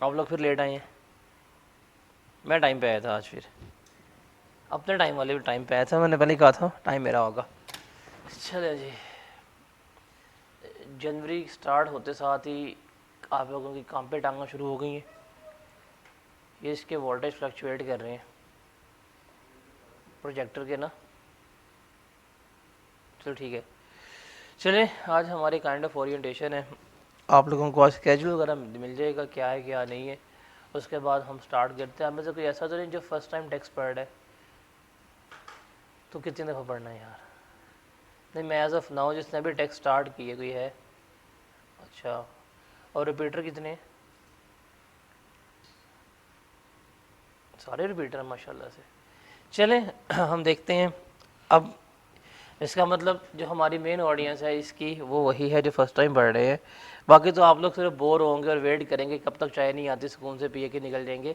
आप लोग फिर लेट आए हैं। मैं टाइम पे आया था आज, फिर अपने टाइम वाले भी टाइम पे आया था, मैंने पहले ही कहा था टाइम मेरा होगा। चले जी, जनवरी स्टार्ट होते साथ ही आप लोगों की काम पे टांगा शुरू हो गई हैं। ये इसके वोल्टेज फ्लक्चुएट कर रहे हैं प्रोजेक्टर के ना। चलो ठीक है, चले आज हमारी काइंड ऑफ ओरिएंटेशन है। आप लोगों को आज स्केजूल वगैरह मिल जाएगा क्या है क्या नहीं है। उसके बाद हम स्टार्ट करते हैं। हमें से कोई ऐसा तो नहीं जो फर्स्ट टाइम टेक्स्ट पढ़ रहा है? तो कितनी दफ़ा पढ़ना है यार? नहीं, मैं एज ऑफ नाउ जिसने भी टेक्स्ट स्टार्ट की है कोई है? अच्छा, और रिपीटर कितने हैं? सारे रिपीटर हैं माशाल्लाह से। चलें हम देखते हैं। अब इसका मतलब जो हमारी मेन ऑडियंस है इसकी वो वही है जो फर्स्ट टाइम पढ़ रहे हैं। बाकी तो आप लोग सिर्फ बोर होंगे और वेट करेंगे कब तक चाय नहीं आती, सुकून से पिए के निकल जाएंगे।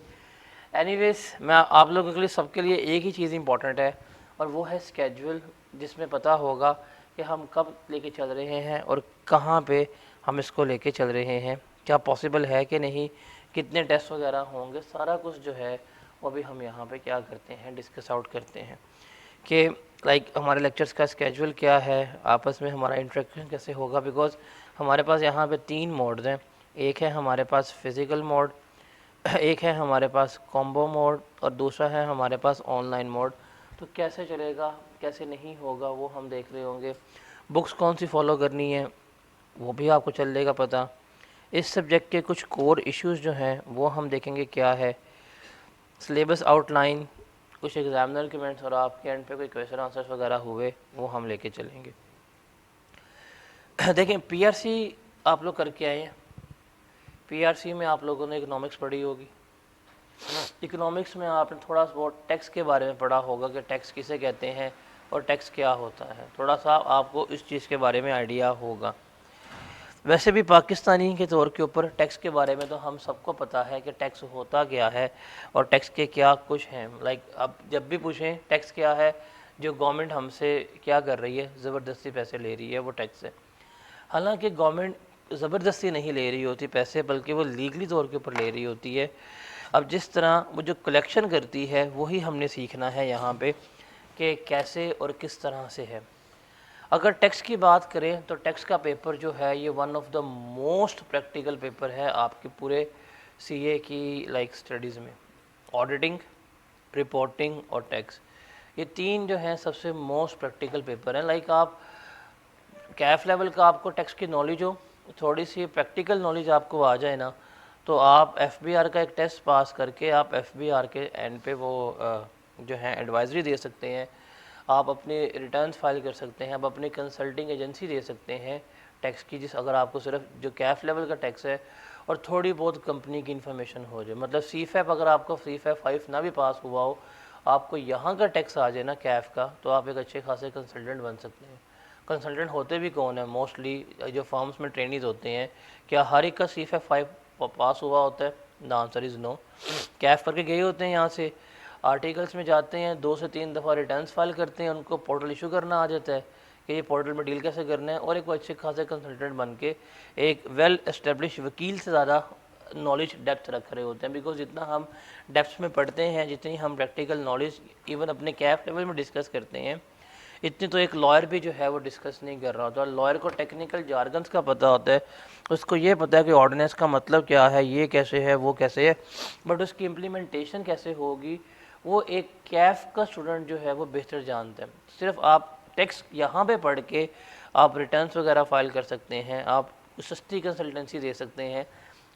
एनीवेज, मैं आप लोगों के लिए सबके लिए एक ही चीज़ इंपॉर्टेंट है और वो है स्केड्यूल, जिसमें पता होगा कि हम कब लेके चल रहे हैं और कहाँ पे हम इसको लेके चल रहे हैं, क्या पॉसिबल है कि नहीं, कितने टेस्ट वगैरह होंगे, सारा कुछ जो है वो भी हम यहाँ पे क्या करते हैं, डिस्कस आउट करते हैं कि लाइक हमारे लेक्चर्स का स्केड्यूल क्या है, आपस में हमारा इंटरेक्शन कैसे होगा। बिकॉज हमारे पास यहाँ पे 3 मोड्स हैं। एक है हमारे पास फिज़िकल मोड, एक है हमारे पास कॉम्बो मोड और दूसरा है हमारे पास ऑनलाइन मोड। तो कैसे चलेगा कैसे नहीं होगा वो हम देख रहे होंगे। बुक्स कौन सी फॉलो करनी है वो भी आपको चल जाएगा पता। इस सब्जेक्ट के कुछ कोर इश्यूज़ जो हैं वो हम देखेंगे क्या है। सिलेबस आउटलाइन, कुछ एग्जामिनर कमेंट्स और आपके एंड पे कोई क्वेश्चन आंसर्स वगैरह हुए वो हम लेके चलेंगे। देखें, पीआरसी आप लोग करके आए हैं। पीआरसी में आप लोगों ने इकोनॉमिक्स पढ़ी होगी। इकोनॉमिक्स में आपने थोड़ा बहुत टैक्स के बारे में पढ़ा होगा कि टैक्स किसे कहते हैं और टैक्स क्या होता है। थोड़ा सा आपको इस चीज़ के बारे में आइडिया होगा। वैसे भी पाकिस्तानी के तौर के ऊपर टैक्स के बारे में तो हम सबको पता है कि टैक्स होता क्या है और टैक्स के क्या कुछ हैं। लाइक अब जब भी पूछें टैक्स क्या है, जो गवर्नमेंट हमसे क्या कर रही है, ज़बरदस्ती पैसे ले रही है, वो टैक्स है। हालांकि गवर्नमेंट ज़बरदस्ती नहीं ले रही होती पैसे, बल्कि वो लीगली तौर के ऊपर ले रही होती है। अब जिस तरह वो जो कलेक्शन करती है वही हमने सीखना है यहाँ पे कि कैसे और किस तरह से है। अगर टैक्स की बात करें तो टैक्स का पेपर जो है ये one of the most practical paper है आपके पूरे सीए की लाइक स्टडीज़ में। ऑडिटिंग, रिपोर्टिंग और टैक्स, ये 3 जो हैं सबसे मोस्ट प्रैक्टिकल पेपर हैं। लाइक आप कैफ लेवल का आपको टैक्स की नॉलेज हो, थोड़ी सी प्रैक्टिकल नॉलेज आपको आ जाए ना, तो आप एफबीआर का एक टेस्ट पास करके आप एफबीआर के एंड पे वो जो है एडवाइजरी दे सकते हैं, आप अपने रिटर्न्स फाइल कर सकते हैं, आप अपनी कंसल्टिंग एजेंसी दे सकते हैं टैक्स की, जिस अगर आपको सिर्फ जो कैफ लेवल का टैक्स है और थोड़ी बहुत कंपनी की इन्फॉर्मेशन हो जाए। मतलब CFAP अगर आपको CFAP 5 ना भी पास हुआ हो, आपको यहाँ का टैक्स आ जाए ना कैफ का, तो आप एक अच्छे खासे कंसल्टेंट बन सकते हैं। कंसल्टेंट होते भी कौन है मोस्टली? जो फॉर्म्स में ट्रेनिंग होते हैं, क्या हर एक का CFAP 5 पास हुआ होता है? The answer is no. कैफ करके गए होते हैं, यहाँ से आर्टिकल्स में जाते हैं, 2 से 3 दफ़ा रिटर्न्स फाइल करते हैं, उनको पोर्टल इशू करना आ जाता है कि ये पोर्टल में डील कैसे करना है, और एक अच्छे खासे कंसल्टेंट बन के एक वेल एस्टेब्लिश वकील से ज़्यादा नॉलेज डेप्थ रख रहे होते हैं। बिकॉज जितना हम डेप्थ में पढ़ते हैं, जितनी हम प्रैक्टिकल नॉलेज इवन अपने कैफ लेवल में डिस्कस करते हैं, इतनी तो एक लॉयर भी जो है वो डिस्कस नहीं कर रहा होता। लॉयर को टेक्निकल जार्गन्स का पता होता है, उसको ये पता है कि ऑर्डिनेंस का मतलब क्या है, ये कैसे है, वो कैसे है, बट उसकी इम्प्लीमेंटेशन कैसे होगी वो एक कैफ का स्टूडेंट जो है वो बेहतर जानता है। सिर्फ आप टेक्स्ट यहाँ पे पढ़ के आप रिटर्न्स वगैरह फाइल कर सकते हैं, आप सस्ती कंसल्टेंसी दे सकते हैं,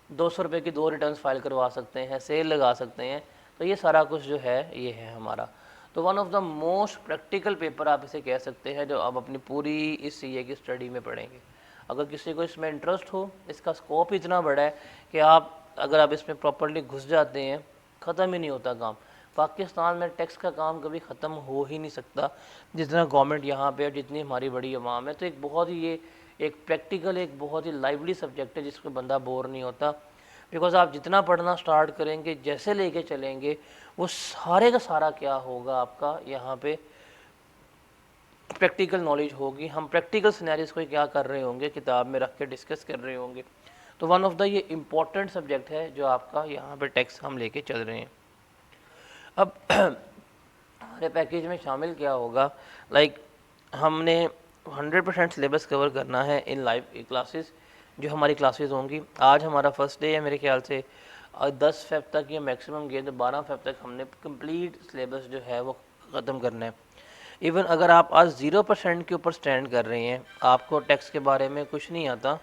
200 रुपये की 2 रिटर्न्स फाइल करवा सकते हैं, सेल लगा सकते हैं। तो ये सारा कुछ जो है ये है हमारा। तो one of the most practical paper आप इसे कह सकते हैं जो आप अपनी पूरी इस सीए की स्टडी में पढ़ेंगे। अगर किसी को इसमें इंटरेस्ट हो, इसका स्कोप इतना बड़ा है कि आप अगर आप इसमें प्रॉपरली घुस जाते हैं, ख़त्म ही नहीं होता काम। पाकिस्तान में टैक्स का काम कभी ख़त्म हो ही नहीं सकता, जितना गवर्नमेंट यहाँ पे और जितनी हमारी बड़ी आवाम है। तो एक बहुत ही ये एक प्रैक्टिकल, एक बहुत ही लाइवली सब्जेक्ट है जिसको बंदा बोर नहीं होता। बिकॉज आप जितना पढ़ना स्टार्ट करेंगे, जैसे लेके चलेंगे, वो सारे का सारा क्या होगा आपका यहाँ पे प्रैक्टिकल नॉलेज होगी। हम प्रैक्टिकल सिनेरियोस को क्या कर रहे होंगे, किताब में रख के डिस्कस कर रहे होंगे। तो वन ऑफ द ये इम्पोर्टेंट सब्जेक्ट है जो आपका यहाँ पे टैक्स हम लेके चल रहे हैं। अब हमारे पैकेज में शामिल क्या होगा, लाइक हमने 100% सिलेबस कवर करना है इन लाइव क्लासेस। जो हमारी क्लासेस होंगी, आज हमारा फर्स्ट डे है, मेरे ख्याल से 10 फेब तक या मैक्सिमम गए तो 12 फेब तक हमने कंप्लीट सिलेबस जो है वो ख़त्म करना है। इवन अगर आप आज 0% के ऊपर स्टैंड कर रहे हैं, आपको टैक्स के बारे में कुछ नहीं आता,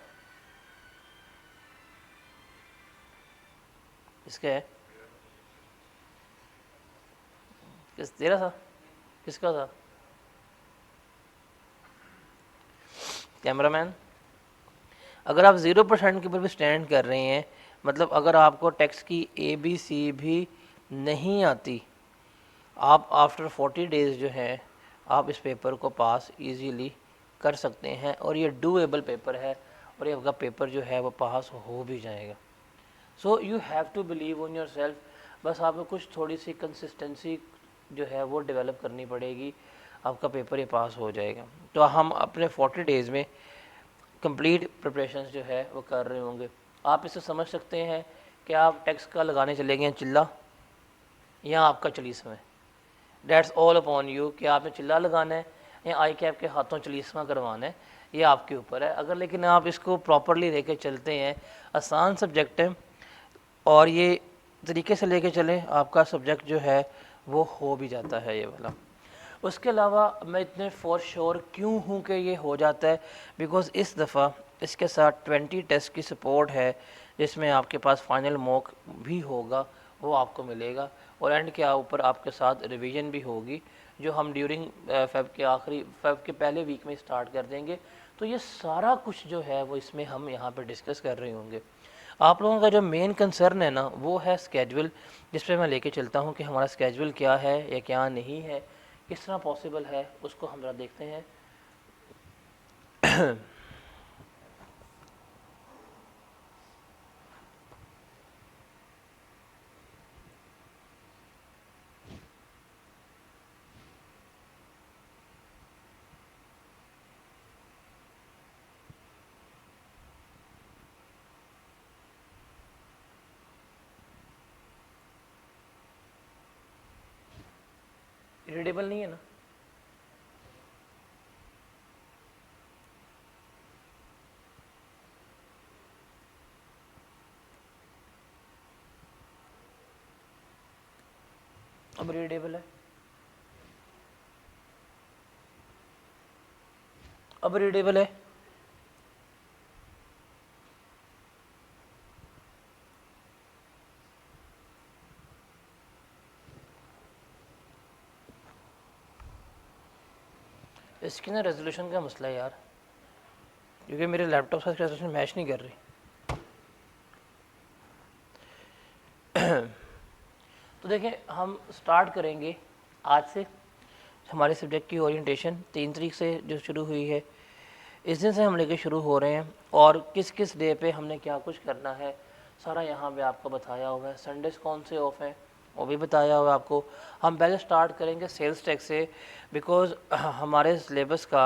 इसका है किस तेरा था, किसका था, कैमरामैन। अगर आप 0% के ऊपर भी स्टैंड कर रहे हैं, मतलब अगर आपको टैक्स की ABC भी नहीं आती, आप आफ्टर 40 डेज़ जो है आप इस पेपर को पास इजीली कर सकते हैं, और ये डूएबल पेपर है, और ये आपका पेपर जो है वो पास हो भी जाएगा। So you have to believe on your self. बस आपको कुछ थोड़ी सी कंसिस्टेंसी जो है वो डेवलप करनी पड़ेगी, आपका पेपर ये पास हो जाएगा। तो हम अपने 40 डेज़ में कंप्लीट प्रिपरेशंस जो है वो कर रहे होंगे। आप इसे समझ सकते हैं कि आप टैक्स का लगाने चले गए चिल्ला या आपका चलीसवा है, डेट्स ऑल अपॉन यू कि आपने चिल्ला लगाना है या आई कैप के हाथों चलीसवा करवाना है, ये आपके ऊपर है। अगर लेकिन आप इसको प्रॉपरली लेके चलते हैं, आसान सब्जेक्ट है और ये तरीके से लेके चलें, आपका सब्जेक्ट जो है वो हो भी जाता है ये वाला। उसके अलावा मैं इतने फॉर श्योर क्यों हूँ कि ये हो जाता है, बिकॉज़ इस दफ़ा इसके साथ 20 टेस्ट की सपोर्ट है, जिसमें आपके पास फाइनल मॉक भी होगा, वो आपको मिलेगा, और एंड के ऊपर आपके साथ रिवीजन भी होगी, जो हम ड्यूरिंग फेब के पहले वीक में स्टार्ट कर देंगे। तो ये सारा कुछ जो है वो इसमें हम यहाँ पर डिस्कस कर रहे होंगे। आप लोगों का जो मेन कंसर्न है ना, वो है स्केड्यूल, जिस पे मैं लेके चलता हूँ कि हमारा स्केड्यूल क्या है या क्या नहीं है, किस तरह पॉसिबल है, उसको हम जरा देखते हैं। रीडेबल नहीं है ना? अब रीडेबल है, अब रीडेबल है। इसकी ना रेजोल्यूशन का मसला है यार, क्योंकि मेरे लैपटॉप से रेजोल्यूशन मैच नहीं कर रही। तो देखें, हम स्टार्ट करेंगे आज से। हमारे सब्जेक्ट की ओरिएंटेशन 3 तारीख से जो शुरू हुई है, इस दिन से हम लेके शुरू हो रहे हैं, और किस किस डे पे हमने क्या कुछ करना है सारा यहाँ पे आपको बताया हुआ है। संडेज कौन से ऑफ हैं वो भी बताया हुआ है आपको। हम पहले स्टार्ट करेंगे सेल्स टैक्स से, बिकॉज़ हमारे सिलेबस का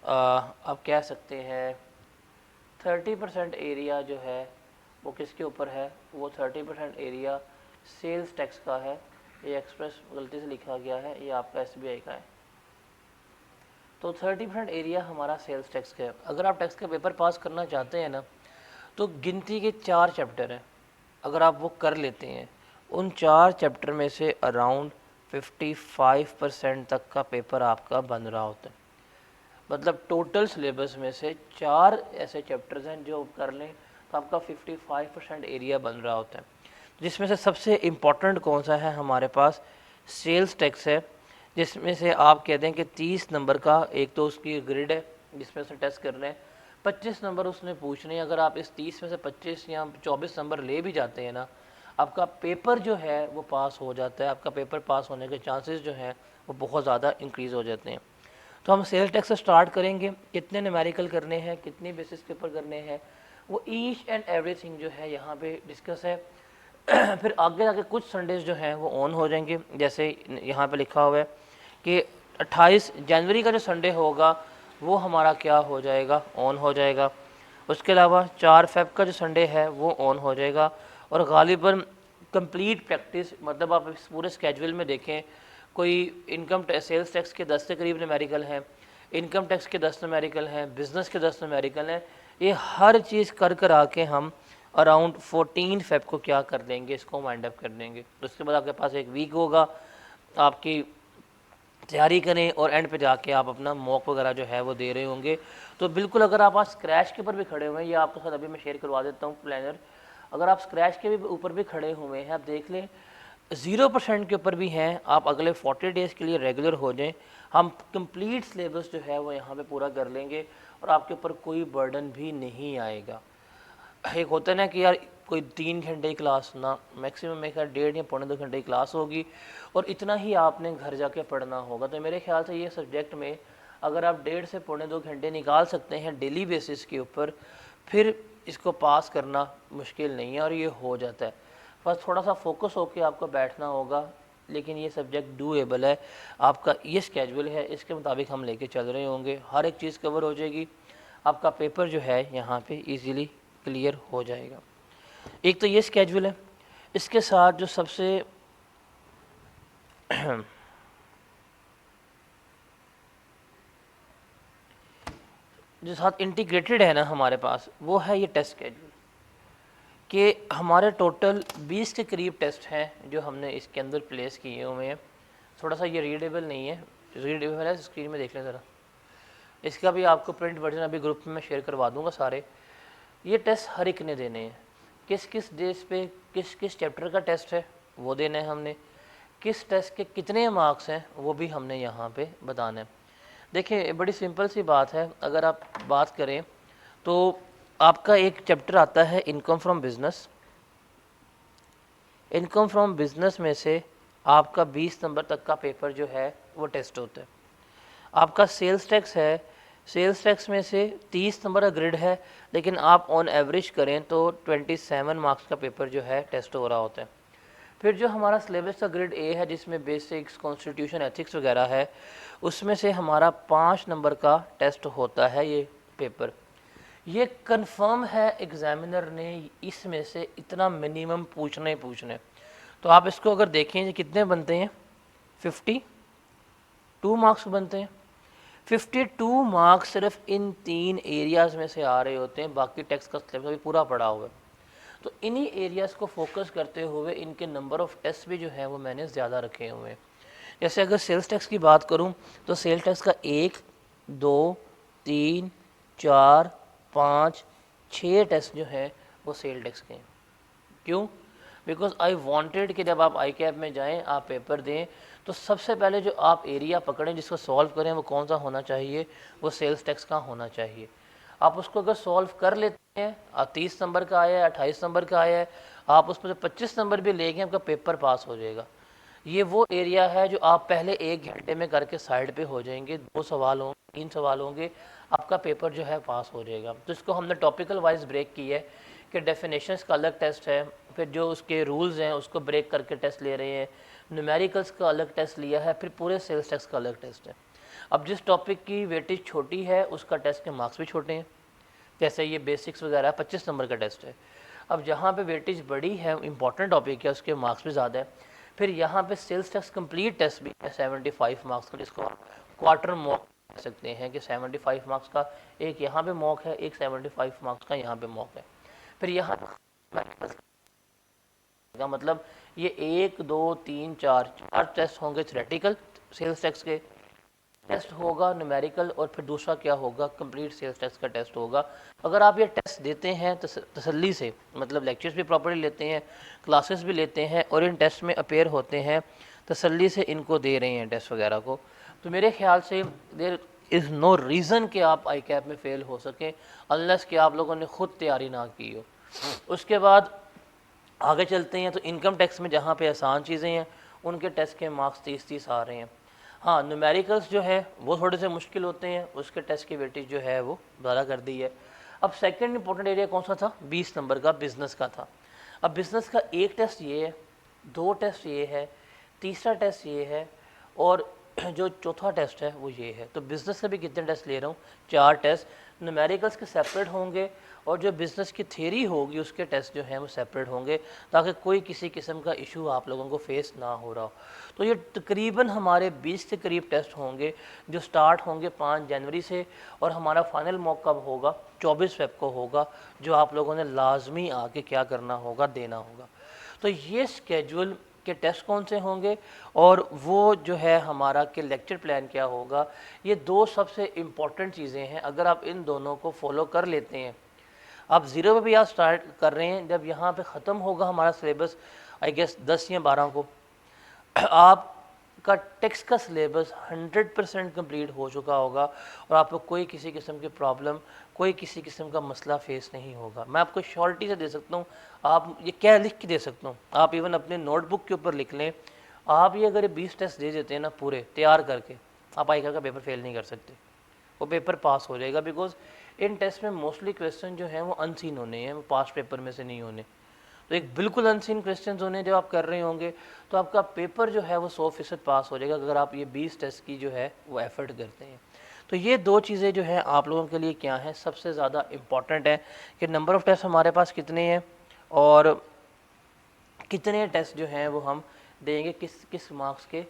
आप कह सकते हैं 30% एरिया जो है वो किसके ऊपर है, वो 30% एरिया सेल्स टैक्स का है। ये एक्सप्रेस गलती से लिखा गया है, ये आपका SBI का है। तो 30% एरिया हमारा सेल्स टैक्स का है। अगर आप टैक्स का पेपर पास करना चाहते हैं ना, तो गिनती के 4 चैप्टर हैं, अगर आप वो कर लेते हैं, उन 4 चैप्टर में से अराउंड 55% तक का पेपर आपका बन रहा होता है। मतलब टोटल सिलेबस में से 4 ऐसे चैप्टर्स हैं जो कर लें तो आपका 55% एरिया बन रहा होता है, जिसमें से सबसे इम्पॉर्टेंट कौन सा है हमारे पास, सेल्स टैक्स है, जिसमें से आप कहते हैं कि 30 नंबर का एक तो उसकी ग्रिड है जिसमें से टेस्ट कर रहे हैं, 25 नंबर उसने पूछने हैं। अगर आप इस 30 में से 25 या 24 नंबर ले भी जाते हैं ना, आपका पेपर जो है वो पास हो जाता है। आपका पेपर पास होने के चांसेस जो हैं वो बहुत ज़्यादा इंक्रीज़ हो जाते हैं। तो हम सेल्स टैक्स से स्टार्ट करेंगे, कितने न्यूमेरिकल करने हैं, कितनी बेसिस के ऊपर करने हैं, वो ईच एंड एवरीथिंग जो है यहाँ पे डिस्कस है। फिर आगे जाके कुछ संडेज जो हैं वो ऑन हो जाएंगे, जैसे यहाँ पे लिखा हुआ है कि 28 जनवरी का जो संडे होगा वो हमारा क्या हो जाएगा, ऑन हो जाएगा। उसके अलावा 4 फ़ेब का जो संडे है वो ऑन हो जाएगा। और गालिबन कंप्लीट प्रैक्टिस, मतलब आप इस पूरे स्केड्यूल में देखें, कोई सेल्स टैक्स के 10 के करीब न्यूमेरिकल हैं, इनकम टैक्स के 10 न्यूमेरिकल हैं, बिज़नेस के 10 न्यूमेरिकल हैं। ये हर चीज़ कर आके हम अराउंड 14 फ़ेब को क्या कर देंगे, इसको वाइंड अप कर देंगे। उसके बाद आपके पास एक वीक होगा, आपकी तैयारी करें और एंड पे जाके आप अपना मॉक वगैरह जो है वो दे रहे होंगे। तो बिल्कुल अगर आप आज स्क्रैच के ऊपर भी खड़े हुए हैं, ये आपके साथ अभी मैं शेयर करवा देता हूँ प्लानर। अगर आप स्क्रैच के भी ऊपर भी खड़े हुए हैं, आप देख लें 0% के ऊपर भी हैं, आप अगले 40 डेज़ के लिए रेगुलर हो जाएं, हम कंप्लीट सिलेबस जो है वो यहाँ पे पूरा कर लेंगे और आपके ऊपर कोई बर्डन भी नहीं आएगा। एक होता है ना कि यार कोई 3 घंटे की क्लास ना, मैक्सिमम मेरे ख्याल 1.5 या पौने 2 घंटे की क्लास होगी और इतना ही आपने घर जाके पढ़ना होगा। तो मेरे ख्याल से ये सब्जेक्ट में अगर आप 1.5 से पौने 2 घंटे निकाल सकते हैं डेली बेसिस के ऊपर, फिर इसको पास करना मुश्किल नहीं है और ये हो जाता है। बस थोड़ा सा फोकस होकर आपको बैठना होगा, लेकिन ये सब्जेक्ट डूएबल है। आपका ये स्केड्यूल है, इसके मुताबिक हम लेके चल रहे होंगे, हर एक चीज़ कवर हो जाएगी, आपका पेपर जो है यहाँ पे इजीली क्लियर हो जाएगा। एक तो ये स्केड्यूल है, इसके साथ जो सबसे जो साथ इंटीग्रेटेड है ना हमारे पास, वो है ये टेस्ट स्केड्यूल, कि हमारे टोटल 20 के करीब टेस्ट हैं जो हमने इसके अंदर प्लेस किए हुए हैं। थोड़ा सा ये रीडेबल नहीं है, रीडेबल है, स्क्रीन में देख लें ज़रा। इसका भी आपको प्रिंट वर्जन अभी ग्रुप में मैं शेयर करवा दूंगा सारे। ये टेस्ट हर एक ने देने हैं, किस किस डेज पे किस किस चैप्टर का टेस्ट है वो देना है हमने, किस टेस्ट के कितने मार्क्स हैं वो भी हमने यहाँ पे बताना है। देखिए बड़ी सिंपल सी बात है, अगर आप बात करें तो आपका एक चैप्टर आता है income from business. Income from business में से आपका 20 नंबर तक का पेपर जो है वो टेस्ट होता है। आपका सेल्स टैक्स है, सेल्स टैक्स में से 30 नंबर का ग्रिड है, लेकिन आप ऑन एवरेज करें तो 27 मार्क्स का पेपर जो है टेस्ट हो रहा होता है। फिर जो हमारा सिलेबस का ग्रिड ए है, जिसमें बेसिक्स, कॉन्स्टिट्यूशन, एथिक्स वगैरह है, उसमें से हमारा 5 नंबर का टेस्ट होता है ये पेपर। ये कंफर्म है एग्जामिनर ने इसमें से इतना मिनिमम पूछने। तो आप इसको अगर देखें ये कितने बनते हैं, 52 मार्क्स बनते हैं। 52 मार्क्स सिर्फ इन 3 एरियाज़ में से आ रहे होते हैं, बाकी टेक्स्ट का सिलेबस अभी पूरा पड़ा हुआ है। तो इन्हीं एरियाज़ को फोकस करते हुए इनके नंबर ऑफ़ टेस्ट भी जो है वो मैंने ज़्यादा रखे हुए हैं। जैसे अगर सेल्स टैक्स की बात करूं तो सेल्स टैक्स का 1, 2, 3, 4, 5, 6 टेस्ट जो हैं वो सेल टैक्स के हैं। क्यों? बिकॉज आई वांटेड कि जब आप आई कैप में जाएं, आप पेपर दें, तो सबसे पहले जो आप एरिया पकड़ें जिसको सॉल्व करें वो कौन सा होना चाहिए, वो सेल्स टैक्स का होना चाहिए। आप उसको अगर सॉल्व कर लेते हैं, 30 नंबर का आया है, 28 नंबर का आया है, आप उसमें से 25 नंबर भी लेंगे, आपका पेपर पास हो जाएगा। ये वो एरिया है जो आप पहले 1 घंटे में करके साइड पे हो जाएंगे, 2 सवाल होंगे, 3 सवाल होंगे, आपका पेपर जो है पास हो जाएगा। तो इसको हमने टॉपिकल वाइज ब्रेक की है कि डेफिनेशंस का अलग टेस्ट है, फिर जो उसके रूल्स हैं उसको ब्रेक करके टेस्ट ले रहे हैं, न्यूमेरिकल्स का अलग टेस्ट लिया है, फिर पूरे सेल्स टैक्स का अलग टेस्ट है। अब जिस टॉपिक की वेटेज छोटी है उसका टेस्ट के मार्क्स भी छोटे हैं, जैसे ये बेसिक्स वगैरह 25 नंबर का टेस्ट है। अब जहाँ पे वेटेज बड़ी है, इंपॉर्टेंट टॉपिक है, उसके मार्क्स भी ज़्यादा है। फिर यहाँ पे सेल्स टैक्स कंप्लीट टेस्ट भी है 75 मार्क्स का, जिसको क्वार्टर मॉक कह सकते हैं कि 75 मार्क्स का एक यहाँ पे मॉक है, एक 75 मार्क्स का यहाँ पे मॉक है। फिर यहाँ का मतलब ये 1, 2, 3, 4 टेस्ट होंगे थ्योरेटिकल सेल्स टैक्स के, टेस्ट होगा न्यूमेरिकल, और फिर दूसरा क्या होगा, कंप्लीट सेल्स टैक्स का टेस्ट होगा। अगर आप ये टेस्ट देते हैं तसल्ली से, मतलब लेक्चर्स भी प्रॉपर्ली लेते हैं, क्लासेस भी लेते हैं और इन टेस्ट में अपेयर होते हैं, तसल्ली से इनको दे रहे हैं टेस्ट वगैरह को, तो मेरे ख्याल से देयर इज़ नो रीज़न कि आप आई कैप में फ़ेल हो सकें अनलेस कि आप लोगों ने खुद तैयारी ना की हो। उसके बाद आगे चलते हैं तो इनकम टैक्स में जहाँ पे आसान चीज़ें हैं उनके टेस्ट के मार्क्स 30 आ रहे हैं। हाँ, न्यूमेरिकल्स जो है वो थोड़े से मुश्किल होते हैं, उसके टेस्ट की वेटेज जो है वो ज़्यादा कर दी है। अब सेकंड इंपॉर्टेंट एरिया कौन सा था, 20 नंबर का बिज़नेस का था। अब बिज़नेस का एक टेस्ट ये है, 2 टेस्ट ये है, तीसरा टेस्ट ये है, और जो चौथा टेस्ट है वो ये है। तो बिज़नेस का भी कितने टेस्ट ले रहा हूँ, 4 टेस्ट। न्यूमेरिकल्स के सेपरेट होंगे और जो बिज़नेस की थ्योरी होगी उसके टेस्ट जो हैं वो सेपरेट होंगे, ताकि कोई किसी किस्म का इशू आप लोगों को फेस ना हो रहा हो। तो ये तकरीबन हमारे 20 के करीब टेस्ट होंगे जो स्टार्ट होंगे 5 जनवरी से, और हमारा फाइनल मॉक कब होगा, 24 फेब को होगा, जो आप लोगों ने लाजमी आके क्या करना होगा, देना होगा। तो ये स्केजुअल के टेस्ट कौन से होंगे और वो जो है हमारा कि लेक्चर प्लान क्या होगा, ये दो सबसे इम्पॉर्टेंट चीज़ें हैं। अगर आप इन दोनों को फॉलो कर लेते हैं, आप ज़ीरो पे भी आज स्टार्ट कर रहे हैं, जब यहाँ पे ख़त्म होगा हमारा सिलेबस आई गेस 10 या 12 को, आपका टेक्स्ट का सिलेबस 100% कंप्लीट हो चुका होगा और आपको कोई किसी किस्म की प्रॉब्लम, कोई किसी किस्म का मसला फेस नहीं होगा। मैं आपको श्योरिटी से दे सकता हूँ, आप ये क्या लिख के दे सकता हूँ, आप इवन अपने नोटबुक के ऊपर लिख लें, आप ये अगर 20 टेस्ट दे देते हैं ना पूरे तैयार करके, आप आईका का पेपर फेल नहीं कर सकते, वो पेपर पास हो जाएगा। बिकॉज इन टेस्ट में मोस्टली क्वेश्चन जो हैं वो अनसीन होने हैं, वो पास्ट पेपर में से नहीं होने। तो एक बिल्कुल अनसीन क्वेश्चन होने जब आप कर रहे होंगे तो आपका पेपर जो है वो 100% पास हो जाएगा, अगर आप ये 20 टेस्ट की जो है वो एफर्ट करते हैं। तो ये दो चीज़ें जो हैं आप लोगों के लिए क्या हैं, सबसे ज़्यादा इम्पॉर्टेंट है कि नंबर ऑफ़ टेस्ट हमारे पास कितने हैं और कितने टेस्ट जो हैं वो हम देंगे, किस किस मार्क्स के,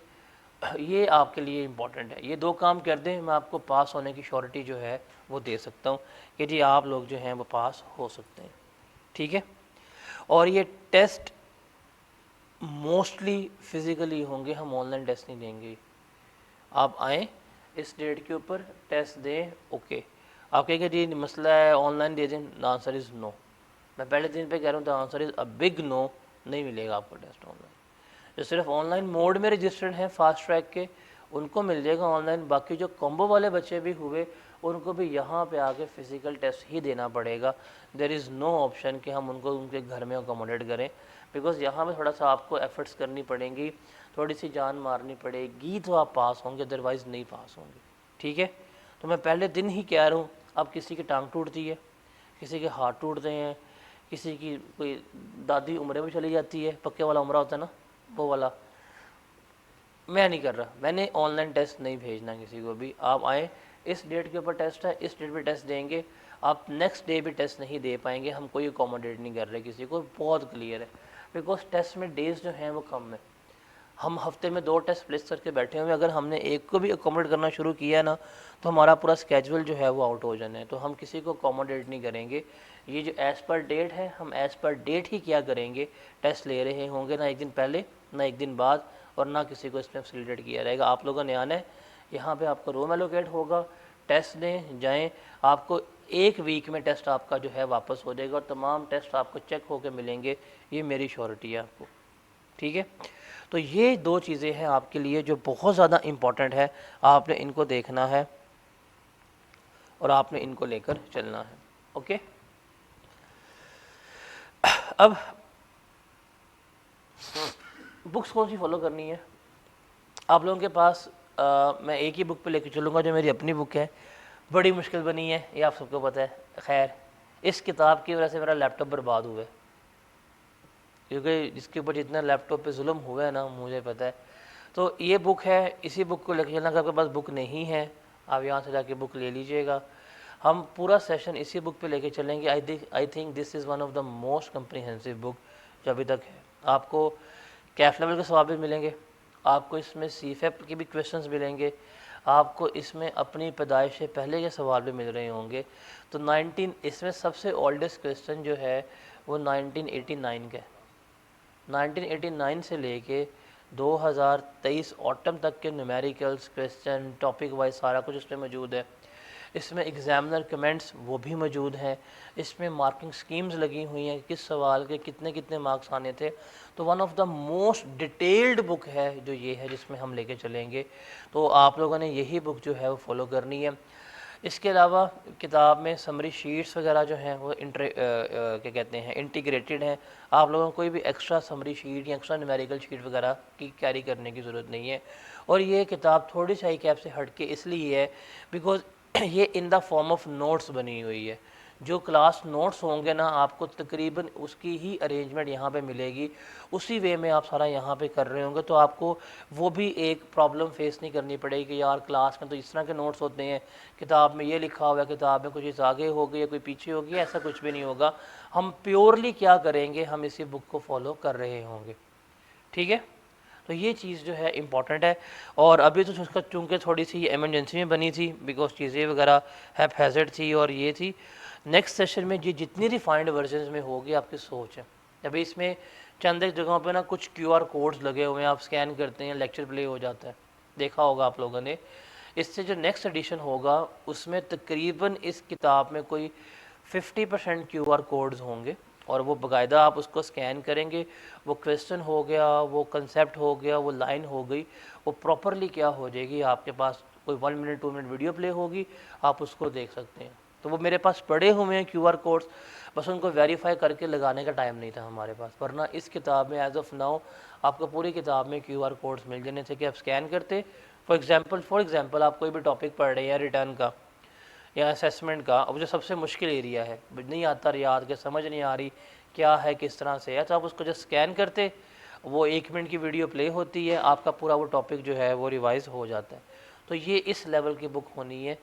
ये आपके लिए इम्पॉर्टेंट है। ये दो काम कर दें, मैं आपको पास होने की श्योरिटी जो है वो दे सकता हूँ कि जी आप लोग जो हैं वो पास हो सकते हैं, ठीक है। और ये टेस्ट मोस्टली फिज़िकली होंगे, हम ऑनलाइन टेस्ट नहीं देंगे। आप आएँ इस डेट के ऊपर, टेस्ट दें, ओके। आप कहेंगे जी मसला है ऑनलाइन दे दें, द आंसर इज़ नो। मैं पहले दिन पे कह रहा हूँ the answer is a big no, नहीं मिलेगा आपको टेस्ट ऑनलाइन। जो सिर्फ ऑनलाइन मोड में रजिस्टर्ड हैं फास्ट ट्रैक के, उनको मिल जाएगा ऑनलाइन। बाकी जो कॉम्बो वाले बच्चे भी हुए उनको भी यहाँ पे आके फ़िज़िकल टेस्ट ही देना पड़ेगा। देयर इज़ नो ऑप्शन कि हम उनको उनके घर में अकोमोडेट करें, बिकॉज़ यहाँ पे थोड़ा सा आपको एफ़र्ट्स करनी पड़ेंगी, थोड़ी सी जान मारनी पड़ेगी, तो आप पास होंगे, अदरवाइज़ नहीं पास होंगे, ठीक है। तो मैं पहले दिन ही कह रहा हूँ, अब किसी की टांग टूटती है, किसी के हाथ टूटते हैं, किसी की कोई दादी उम्र में चली जाती है, पक्के वाला उम्र होता है ना, वो वाला, मैं नहीं कर रहा। मैंने ऑनलाइन टेस्ट नहीं भेजना किसी को भी। आप आएँ, इस डेट के ऊपर टेस्ट है, इस डेट पे टेस्ट देंगे, आप नेक्स्ट डे भी टेस्ट नहीं दे पाएंगे, हम कोई अकोमोडेट नहीं कर रहे किसी को, बहुत क्लियर है। बिकॉज टेस्ट में डेज जो हैं वो कम है, हम हफ्ते में 2 टेस्ट प्लेस करके बैठे हुए हैं, अगर हमने एक को भी अकोमोडेट करना शुरू किया ना तो हमारा पूरा स्केजुअल जो है वो आउट हो जाना है। तो हम किसी को अकोमोडेट नहीं करेंगे। ये जो एज़ पर डेट है, हम एज़ पर डेट ही क्या करेंगे, टेस्ट ले रहे होंगे, ना एक दिन पहले ना एक दिन बाद, और ना किसी को इसमें फैसिलिटेट किया रहेगा। आप लोगों ने आना है, यहाँ पे आपका रूम एलोकेट होगा, टेस्ट दें, जाएं, आपको 1 वीक में टेस्ट आपका जो है वापस हो जाएगा और तमाम टेस्ट आपको चेक होकर मिलेंगे, ये मेरी श्योरिटी है आपको, ठीक है। तो ये दो चीज़ें हैं आपके लिए जो बहुत ज़्यादा इम्पॉर्टेंट है, आपने इनको देखना है और आपने इनको लेकर चलना है, ओके। अब बुक्स कौन सी फॉलो करनी है आप लोगों के पास, मैं एक ही बुक पे लेकर चलूँगा जो मेरी अपनी बुक है, बड़ी मुश्किल बनी है, ये आप सबको पता है। खैर, इस किताब की वजह से मेरा लैपटॉप बर्बाद हुआ है, क्योंकि जिसके ऊपर जितना लैपटॉप पे जुल्म हुआ है ना, मुझे पता है। तो ये बुक है, इसी बुक को लेकर चलना। अगर आपके पास बुक नहीं है, आप यहाँ से जाके बुक ले लीजिएगा। हम पूरा सेशन इसी बुक पे लेके चलेंगे। I think this is one of the most comprehensive book जो अभी तक है। आपको कैफ लेवल के सवाल भी मिलेंगे, आपको इसमें सीफेप के भी क्वेश्चंस मिलेंगे, आपको इसमें अपनी पैदाइश से पहले के सवाल भी मिल रहे होंगे। तो 19 इसमें सबसे ओल्डेस्ट क्वेश्चन जो है वो 1989 का है। 1989 से लेके 2023 ऑटम तक के न्यूमेरिकल्स क्वेश्चन टॉपिक वाइज सारा कुछ इसमें मौजूद है। इसमें एग्जामिनर कमेंट्स वो भी मौजूद हैं, इसमें मार्किंग स्कीम्स लगी हुई हैं, किस सवाल के कितने कितने मार्क्स आने थे। तो one of the most detailed book है जो ये है, जिसमें हम लेके चलेंगे। तो आप लोगों ने यही बुक जो है वो फॉलो करनी है। इसके अलावा किताब में समरी शीट्स वगैरह जो हैं वो क्या कहते हैं, इंटीग्रेटेड हैं। आप लोगों को कोई भी एक्स्ट्रा समरी शीट या एक्स्ट्रा न्यूमेरिकल शीट वगैरह की कैरी करने की ज़रूरत नहीं है। और ये किताब थोड़ी सी आई कैप से हट के इसलिए है बिकॉज ये in the form of notes बनी हुई है। जो क्लास नोट्स होंगे ना आपको तकरीबन उसकी ही अरेंजमेंट यहाँ पे मिलेगी, उसी वे में आप सारा यहाँ पे कर रहे होंगे, तो आपको वो भी एक प्रॉब्लम फेस नहीं करनी पड़ेगी कि यार क्लास में तो इस तरह के नोट्स होते हैं, किताब में ये लिखा हुआ है, किताब में कुछ चीज़ आगे होगी या कोई पीछे होगी, ऐसा कुछ भी नहीं होगा। हम प्योरली क्या करेंगे, हम इसी बुक को फॉलो कर रहे होंगे। ठीक है, तो ये चीज़ जो है इम्पॉर्टेंट है। और अभी तो उसका चूँकि थोड़ी सी एमरजेंसी में बनी थी, बिकॉज चीज़ें वगैरह हैज़ार्ड थी और ये थी। नेक्स्ट सेशन में ये जितनी रिफाइंड वर्जन में होगी आपकी सोच है। अभी इसमें चंद एक जगहों पे ना कुछ QR कोड्स लगे हुए हैं, आप स्कैन करते हैं लेक्चर प्ले हो जाता है, देखा होगा आप लोगों ने। इससे जो नेक्स्ट एडिशन होगा उसमें तकरीबन इस किताब में कोई 50% QR कोड्स होंगे, और वो बाकायदा आप उसको स्कैन करेंगे, वो क्वेश्चन हो गया, वो कंसेप्ट हो गया, वो लाइन हो गई, वो प्रॉपरली क्या हो जाएगी, आपके पास कोई 1 मिनट 2 मिनट वीडियो प्ले होगी, आप उसको देख सकते हैं। तो वो मेरे पास पड़े हुए हैं QR कोड्स, बस उनको वेरीफाई करके लगाने का टाइम नहीं था हमारे पास, वरना इस किताब में एज ऑफ नाउ आपको पूरी किताब में QR कोड्स मिल जाने थे कि आप स्कैन करते। फॉर एग्जांपल आप कोई भी टॉपिक पढ़ रहे हैं रिटर्न का या असेसमेंट का, अब जो सबसे मुश्किल एरिया है, नहीं आता याद के, समझ नहीं आ रही क्या है किस तरह से है, तो आप उसको जब स्कैन करते, वो 1 मिनट की वीडियो प्ले होती है, आपका पूरा वो टॉपिक जो है वो रिवाइज हो जाता है। तो ये इस लेवल की बुक होनी है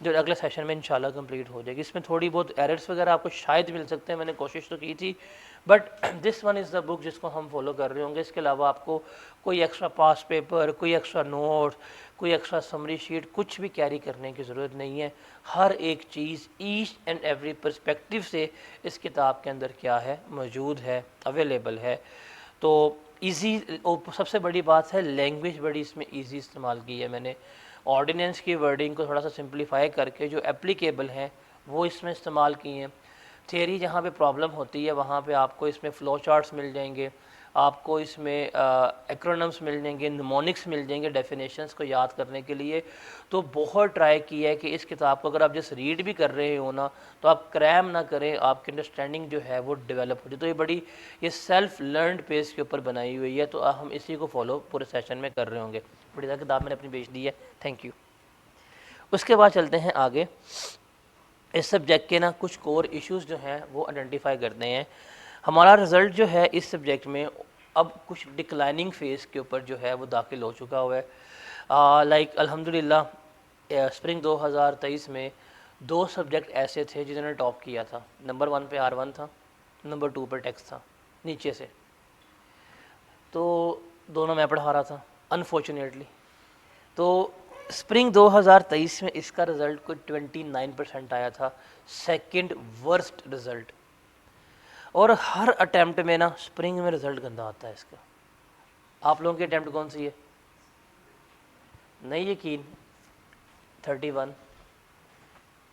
जो अगले सेशन में इंशाल्लाह कंप्लीट हो जाएगी। इसमें थोड़ी बहुत एरर्स वगैरह आपको शायद मिल सकते हैं, मैंने कोशिश तो की थी, but this one is the book जिसको हम फॉलो कर रहे होंगे। इसके अलावा आपको कोई एक्स्ट्रा पास पेपर, कोई एक्स्ट्रा नोट, कोई एक्स्ट्रा समरी शीट कुछ भी कैरी करने की ज़रूरत नहीं है। हर एक चीज़ ईच एंड एवरी पर्सपेक्टिव से इस किताब के अंदर क्या है, मौजूद है, अवेलेबल है। तो ईजी, सबसे बड़ी बात है लैंग्वेज बड़ी इसमें ईजी इस्तेमाल की है मैंने। ऑर्डिनेंस की वर्डिंग को थोड़ा सा सिंप्लीफाई करके जो एप्लीकेबल हैं वो इसमें इस्तेमाल की हैं। थियरी जहाँ पे प्रॉब्लम होती है वहाँ पे आपको इसमें फ़्लो चार्ट्स मिल जाएंगे, आपको इसमें एक्रोनम्स मिल जाएंगे, निमोनिक्स मिल जाएंगे डेफिनेशंस को याद करने के लिए। तो बहुत ट्राई किया है कि इस किताब को अगर आप जस्ट रीड भी कर रहे हो ना, तो आप क्रैम ना करें, आपकी अंडरस्टैंडिंग जो है वो डेवलप हो जाए। तो ये बड़ी, ये सेल्फ लर्नड पेज के ऊपर बनाई हुई है, तो हम इसी को फॉलो पूरे सेशन में कर रहे होंगे। बड़ी ज़्यादा किताब मैंने अपनी बेच दी है, थैंक यू। उसके बाद चलते हैं आगे, इस सब्जेक्ट के ना कुछ कोर इश्यूज़ जो हैं वो आइडेंटिफाई करते हैं। हमारा रिज़ल्ट जो है इस सब्जेक्ट में अब कुछ डिक्लाइनिंग फेज़ के ऊपर जो है वो दाखिल हो चुका हुआ है। लाइक अल्हम्दुलिल्लाह स्प्रिंग 2023 में 2 सब्जेक्ट ऐसे थे जिन्होंने टॉप किया था। नंबर 1 पे R1 था, नंबर 2 पर टेक्स्ट था नीचे से, तो दोनों मैं पढ़ा रहा था अनफॉर्चुनेटली। तो स्प्रिंग 2023 में इसका रिज़ल्ट कोई 29% आया था, सेकंड वर्स्ट रिज़ल्ट। और हर अटैम्प्ट में ना स्प्रिंग में रिज़ल्ट गंदा आता है इसका। आप लोगों की अटैम्प्ट कौन सी है? नहीं यकीन? 31,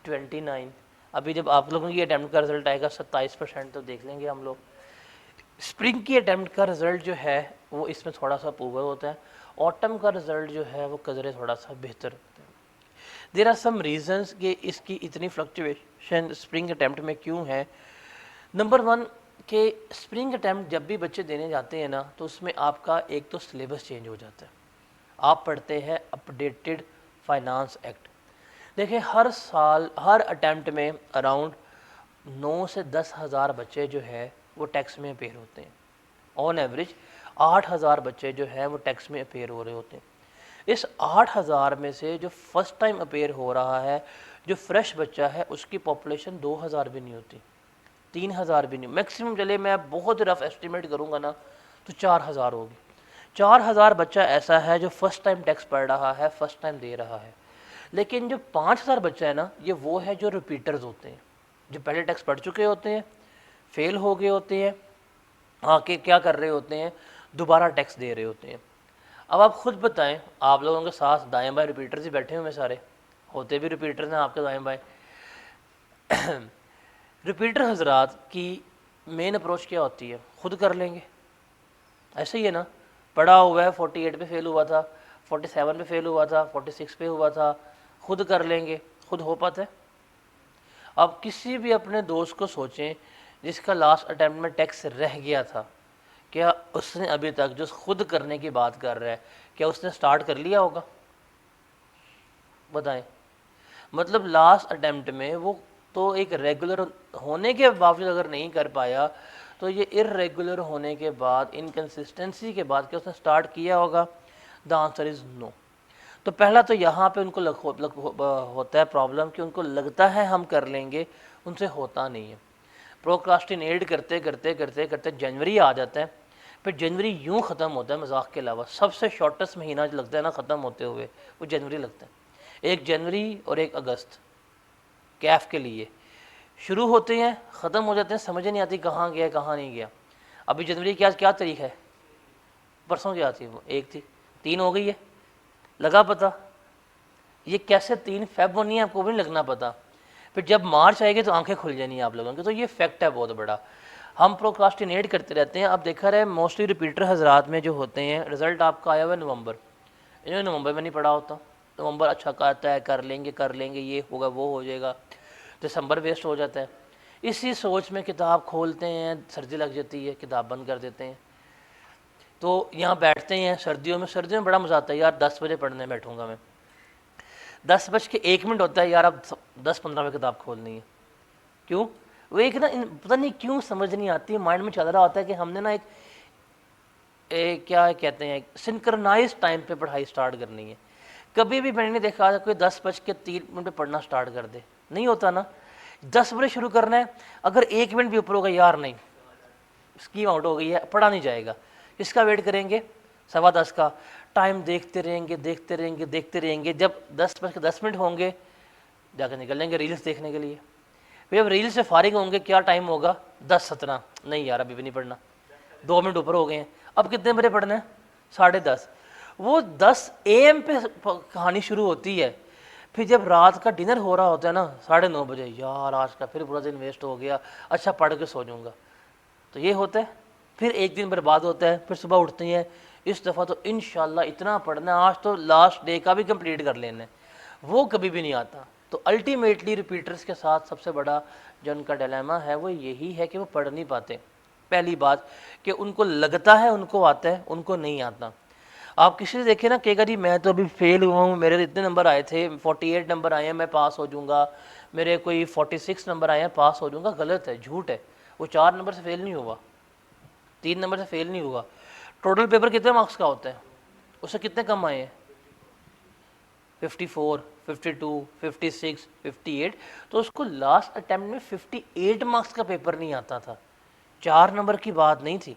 29। अभी जब आप लोगों की अटैम्प्ट का रिज़ल्ट आएगा 27%, तो देख लेंगे हम लोग। स्प्रिंग की अटैम्प्ट का रिज़ल्ट जो है वो इसमें थोड़ा सा पुअर होता है, ऑटम का रिज़ल्ट जो है वो कदरे थोड़ा सा बेहतर होता है। देयर आर सम रीजंस कि इसकी इतनी फ्लक्चुएशन स्प्रिंग अटैम्प्ट में क्यों है। नंबर 1 कि स्प्रिंग अटैम्प्ट जब भी बच्चे देने जाते हैं ना, तो उसमें आपका एक तो सिलेबस चेंज हो जाता है। आप पढ़ते हैं अपडेटेड फाइनेंस एक्ट। देखिए हर साल हर अटैम्प्ट में अराउंड 9 से 10 हज़ार बच्चे जो है वो टैक्स में अपेयर होते हैं। ऑन एवरेज 8,000 बच्चे जो है वो टैक्स में अपेयर हो रहे होते हैं। इस 8,000 में से जो फर्स्ट टाइम अपेयर हो रहा है, जो फ्रेश बच्चा है, उसकी पॉपुलेशन 2,000 भी नहीं होती, 3,000 भी नहीं, मैक्सिमम चले मैं बहुत रफ एस्टिमेट करूँगा ना तो 4,000 होगी। 4,000 बच्चा ऐसा है जो फर्स्ट टाइम टैक्स पढ़ रहा है, फर्स्ट टाइम दे रहा है। लेकिन जो 5,000 बच्चा है ना, ये वो है जो रिपीटर्स होते हैं, जो पहले टैक्स पढ़ चुके होते हैं, फेल हो गए होते हैं, आके क्या कर रहे होते हैं, दोबारा टैक्स दे रहे होते हैं। अब आप खुद बताएं, आप लोगों के साथ दाएं बाएं रिपीटर्स ही बैठे हुए सारे, होते भी रिपीटर्स हैं आपके दाएं बाएं। रिपीटर हजरात की मेन अप्रोच क्या होती है? खुद कर लेंगे, ऐसे ही है ना, पढ़ा हुआ है 48 पे फेल हुआ था, 47 पे फेल हुआ था, 46 पे हुआ था, खुद कर लेंगे। खुद हो पाता है? अब किसी भी अपने दोस्त को सोचें जिसका लास्ट अटैम्प्ट में टैक्स रह गया था, क्या उसने अभी तक जो खुद करने की बात कर रहा है, क्या उसने स्टार्ट कर लिया होगा? बताएं। मतलब लास्ट अटैम्प्ट में वो तो एक रेगुलर होने के बावजूद अगर नहीं कर पाया तो ये इरेगुलर होने के बाद, इनकन्सिस्टेंसी के बाद क्या उसने स्टार्ट किया होगा? The answer is no. तो पहला तो यहाँ पे उनको होता है प्रॉब्लम कि उनको लगता है हम कर लेंगे, उनसे होता नहीं है। प्रोक्रास्टिनेट करते करते करते करते जनवरी आ जाता है, फिर जनवरी यूँ ख़त्म होता है मजाक के अलावा। सबसे शॉर्टेस्ट महीना जो लगता है ना ख़त्म होते हुए, वो जनवरी लगता है। 1 जनवरी और 1 अगस्त कैफ के लिए शुरू होते हैं, ख़त्म हो जाते हैं, समझ नहीं आती कहाँ गया कहाँ नहीं गया। अभी जनवरी की आज क्या तारीख है? परसों क्या थी? वो 1 थी, 3 हो गई है, लगा पता? ये कैसे 3 फेब होनी है आपको भी नहीं लगना पता। फिर जब मार्च आएगी तो आंखें खुल जानी है आप लोगों की। तो ये फैक्ट है बहुत बड़ा। हम प्रोक्रास्टिनेट करते रहते हैं। अब देखा रहे मोस्टली रिपीटर हजरात में जो होते हैं, रिजल्ट आपका आया हुआ है नवंबर, इन्होंने नवंबर में नहीं पढ़ा होता। नवंबर अच्छा कहता है कर लेंगे, ये होगा वो हो जाएगा, दिसंबर वेस्ट हो जाता है। इसी सोच में किताब खोलते हैं, सर्दी लग जाती है, किताब बंद कर देते हैं। तो यहाँ बैठते हैं सर्दियों में बड़ा मज़ा आता है यार, 10 बजे पढ़ने बैठूँगा मैं, 10:01 होता है यार, अब 10-15 में किताब खोलनी है। क्यों? वो एक ना पता नहीं क्यों समझ नहीं आती, माइंड में चल रहा होता है कि हमने ना एक क्या कहते हैं, सिंक्रनाइज टाइम पे पढ़ाई स्टार्ट करनी है। कभी भी मैंने नहीं देखा कोई 10:03 पे पढ़ना स्टार्ट कर दे, नहीं होता ना। 10 बजे शुरू करना है, अगर 1 मिनट भी ऊपर होगा यार नहीं, स्कीम आउट हो गई है, पढ़ा नहीं जाएगा। किसका वेट करेंगे? 10:15 का। टाइम देखते रहेंगे। जब 10:10 होंगे जाकर निकलेंगे रील्स देखने के लिए। फिर अब रील्स से फारिग होंगे, क्या टाइम होगा? 10:17। नहीं यार अभी भी नहीं पढ़ना, 2 मिनट ऊपर हो गए हैं। अब कितने बजे पढ़ना है? 10:30। वो 10 AM पे कहानी शुरू होती है। फिर जब रात का डिनर हो रहा होता है ना 9:30 बजे, यार आज का फिर पूरा दिन वेस्ट हो गया, अच्छा पढ़ के सो जाऊँगा। तो ये होता है। फिर एक दिन बर्बाद होता है, फिर सुबह उठते हैं, इस दफ़ा तो इंशाल्लाह इतना पढ़ना है, आज तो लास्ट डे का भी कंप्लीट कर लेना है, वो कभी भी नहीं आता। तो अल्टीमेटली रिपीटर्स के साथ सबसे बड़ा जो उनका डिलेमा है वो यही है कि वो पढ़ नहीं पाते। पहली बात कि उनको लगता है उनको आता है, उनको नहीं आता। आप किसी से देखें ना, कहेगा जी मैं तो अभी फेल हुआ हूँ, मेरे इतने नंबर आए थे, 48 नंबर आए हैं, मैं पास हो जाऊँगा, मेरे कोई 46 नंबर आए हैं, पास हो जाऊँगा। गलत है, झूठ है। वो 4 नंबर से फेल नहीं हुआ, 3 नंबर से फेल नहीं हुआ। टोटल पेपर कितने मार्क्स का होता है? उससे कितने कम आए हैं? 54, 52, 56, 58। तो उसको लास्ट अटेम्प्ट में 58 मार्क्स का पेपर नहीं आता था। 4 नंबर की बात नहीं थी।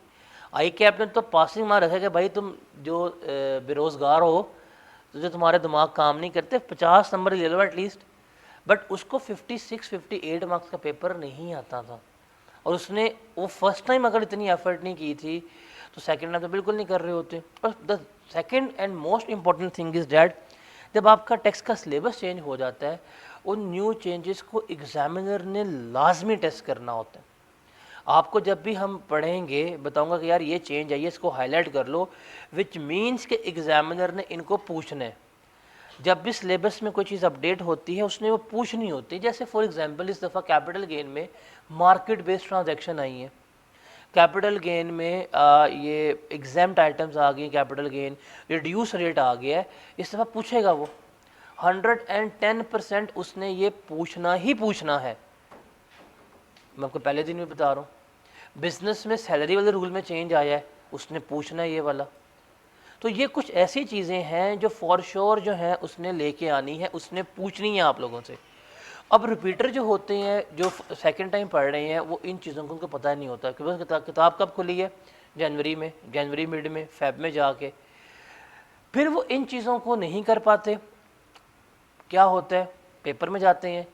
आई कैप ने तो पासिंग मार रखा कि भाई तुम जो बेरोज़गार हो, तो जो तुम्हारे दिमाग काम नहीं करते, 50 नंबर ले लो एटलीस्ट। बट उसको 56, 58 मार्क्स का पेपर नहीं आता था। और उसने वो फर्स्ट टाइम अगर इतनी एफर्ट नहीं की थी तो सेकंड टाइम तो बिल्कुल नहीं कर रहे होते। और the second and most important thing is that जब आपका टेक्स्ट का सिलेबस चेंज हो जाता है, उन न्यू चेंजेस को एग्जामिनर ने लाजमी टेस्ट करना होता है। आपको जब भी हम पढ़ेंगे बताऊंगा कि यार ये चेंज आई है, इसको हाईलाइट कर लो, विच मीन्स के एग्जामिनर ने इनको पूछना है। जब भी सिलेबस में कोई चीज़ अपडेट होती है उसने वो पूछनी होती है। जैसे फॉर एग्जांपल इस दफ़ा कैपिटल गेन में मार्केट बेस्ड ट्रांजैक्शन आई है, कैपिटल गेन में ये एग्जाम्ड आइटम्स आ गई, कैपिटल गेन रिड्यूस रेट आ गया है। इस दफ़ा पूछेगा वो 110% उसने ये पूछना ही पूछना है। मैं आपको पहले दिन भी बता रहा हूँ। बिजनेस में सैलरी वाले रूल में चेंज आया है, उसने पूछना है ये वाला। तो ये कुछ ऐसी चीज़ें हैं जो फॉर श्योर जो है उसने लेके आनी है, उसने पूछनी है आप लोगों से। अब रिपीटर जो होते हैं, जो सेकंड टाइम पढ़ रहे हैं, वो इन चीज़ों को उनको पता नहीं होता कि बस किताब कब खुली है? जनवरी में, जनवरी मिड में, फेब में जाके। फिर वो इन चीज़ों को नहीं कर पाते। क्या होता है? पेपर में जाते हैं,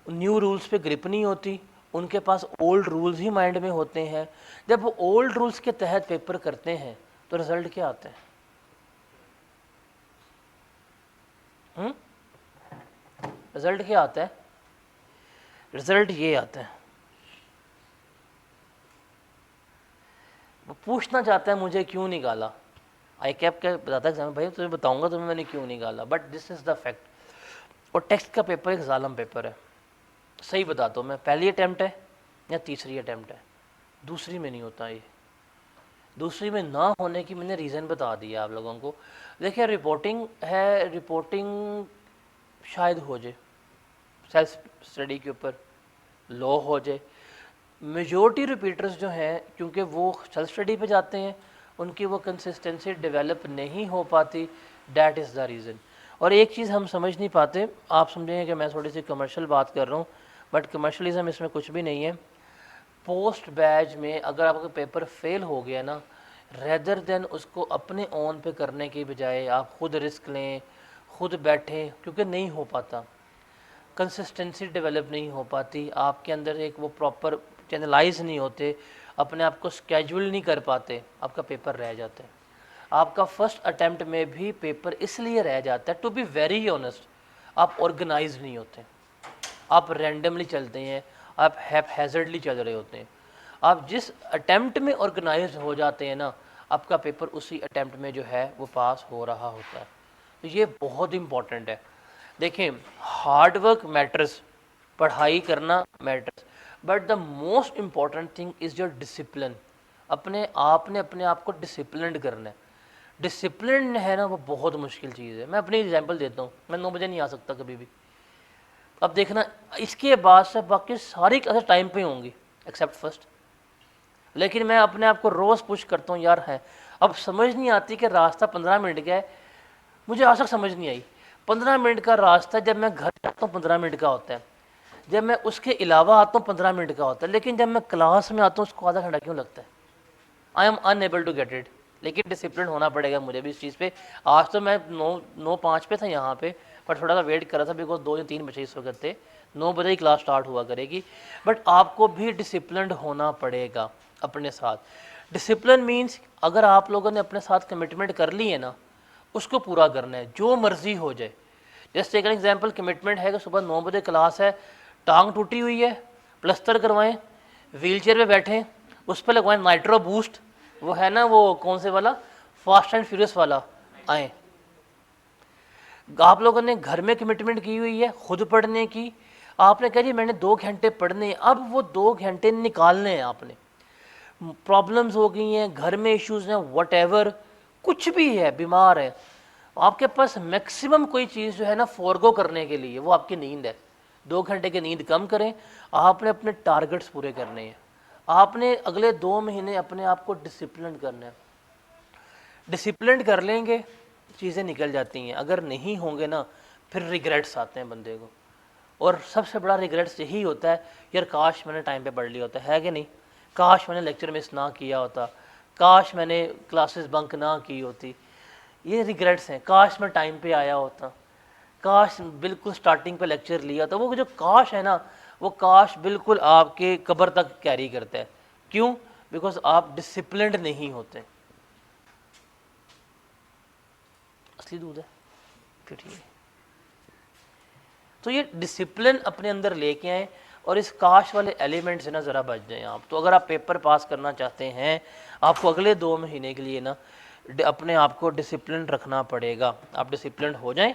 न्यू रूल्स पे ग्रिप नहीं होती, उनके पास ओल्ड रूल्स ही माइंड में होते हैं। जब वो ओल्ड रूल्स के तहत पेपर करते हैं तो रिजल्ट क्या आता है? रिजल्ट क्या आता है? रिजल्ट ये आता है, वो पूछना चाहता है मुझे क्यों निकाला। आई कैप का बताता है भाई तुम्हें बताऊंगा तुम्हें मैंने क्यों निकाला, but this is the fact. और टेक्स्ट का पेपर एक जालम पेपर है, सही बताता हूँ मैं। पहली अटैम्प्ट है या तीसरी अटैम्प्ट है, दूसरी में नहीं होता ये। दूसरी में ना होने की मैंने रीज़न बता दिया आप लोगों को। देखिए रिपोर्टिंग है, रिपोर्टिंग शायद हो जाए, सेल्फ स्टडी के ऊपर लो हो जाए। मेजॉरिटी रिपीटर्स जो हैं क्योंकि वो सेल्फ स्टडी पे जाते हैं, उनकी वो कंसिस्टेंसी डेवलप नहीं हो पाती, डैट इज़ द रीज़न। और एक चीज़ हम समझ नहीं पाते, आप समझेंगे कि मैं थोड़ी सी कमर्शियल बात कर रहा हूँ, बट कमर्शलिज्म इसमें कुछ भी नहीं है। पोस्ट बैच में अगर आपका पेपर फेल हो गया ना, रेदर देन उसको अपने ओन पे करने की बजाय आप खुद रिस्क लें, खुद बैठें, क्योंकि नहीं हो पाता, कंसिस्टेंसी डेवलप नहीं हो पाती, आपके अंदर एक वो प्रॉपर चैनलाइज नहीं होते, अपने आप को स्केड्यूल नहीं कर पाते, आपका पेपर रह जाता है। आपका फर्स्ट अटैम्प्ट में भी पेपर इसलिए रह जाता है, टू बी वेरी ऑनेस्ट, आप ऑर्गेनाइज नहीं होते, आप रैंडमली चलते हैं, आप हैज़र्डली चल रहे होते हैं। आप जिस अटैम्प्ट में ऑर्गेनाइज हो जाते हैं ना, आपका पेपर उसी अटैम्प्ट में जो है वो पास हो रहा होता है। तो ये बहुत इंपॉर्टेंट है। देखें, हार्ड वर्क मैटर्स, पढ़ाई करना matters, but the most important thing is your discipline. अपने आप ने अपने आप को डिसिप्लिनड करना है। डिसिप्लिन है ना, वो बहुत मुश्किल चीज़ है। मैं अपनी एग्जांपल देता हूँ, मैं 9 बजे नहीं आ सकता कभी भी। अब देखना, इसके बाद से बाकी सारी क्लासेस टाइम पे होंगी एक्सेप्ट फर्स्ट, लेकिन मैं अपने आप को रोज़ पुश करता हूँ, यार है अब समझ नहीं आती कि रास्ता 15 मिनट का है, मुझे आज तक समझ नहीं आई। 15 मिनट का रास्ता जब मैं घर जाता हूँ 15 मिनट का होता है, जब मैं उसके अलावा आता हूँ 15 मिनट का होता है, लेकिन जब मैं क्लास में आता हूँ उसको आधा घंटा क्यों लगता है? I am unable to get it. लेकिन डिसिप्लिन होना पड़ेगा मुझे भी इस चीज़ पे। आज तो मैं 9:05 पे था यहाँ पे, पर थोड़ा सा वेट कर रहा था बिकॉज 2 या 3 बजे इस वक्त थे, 9 बजे ही क्लास स्टार्ट हुआ करेगी। बट आपको भी डिसिप्लिन होना पड़ेगा अपने साथ। डिसिप्लिन मीन्स अगर आप लोगों ने अपने साथ कमिटमेंट कर ली है ना, उसको पूरा करना है, जो मर्जी हो जाए। जैसे एक एग्जाम्पल, कमिटमेंट है कि सुबह 9 बजे क्लास है, टांग टूटी हुई है, प्लस्तर करवाएं, व्हील चेयर पर बैठें, उस पर लगवाएं नाइट्रो बूस्ट, वो है ना वो कौन से वाला, फास्ट एंड फ्यूरियस वाला, आए। आप लोगों ने घर में कमिटमेंट की हुई है खुद पढ़ने की, आपने कहा जी मैंने 2 घंटे पढ़ने हैं, अब वो 2 घंटे निकालने हैं आपने। प्रॉब्लम्स हो गई हैं, घर में इश्यूज हैं, वट कुछ भी है, बीमार है, आपके पास मैक्सिमम कोई चीज़ जो है ना फोरगो करने के लिए, वो आपकी नींद है। 2 घंटे की नींद कम करें, आपने अपने टारगेट्स पूरे करने हैं, आपने अगले 2 महीने अपने आप को डिसिप्लिन करना है। डिसिप्लिन कर लेंगे चीज़ें निकल जाती हैं, अगर नहीं होंगे ना फिर रिग्रेट्स आते हैं बंदे को। और सबसे बड़ा रिग्रेट्स यही होता है, यार काश मैंने टाइम पे पढ़ लिया होता, है कि नहीं, काश मैंने लेक्चर मिस ना किया होता, काश मैंने क्लासेस बंक ना की होती, ये रिग्रेट्स हैं। काश मैं टाइम पे आया होता, काश बिल्कुल स्टार्टिंग पे लेक्चर लिया था। वो जो काश है ना, वो काश बिल्कुल आपके कब्र तक कैरी करता है। क्यों? बिकॉज आप डिसिप्लिन्ड नहीं होते। असली दूध है फिर ठीक है। तो ये डिसिप्लिन अपने अंदर लेके आए और इस काश वाले एलिमेंट से ना ज़रा बच जाएं आप। तो अगर आप पेपर पास करना चाहते हैं, आपको अगले 2 महीने के लिए ना अपने आप को डिसिप्लिन रखना पड़ेगा। आप डिसिप्लिन हो जाएं,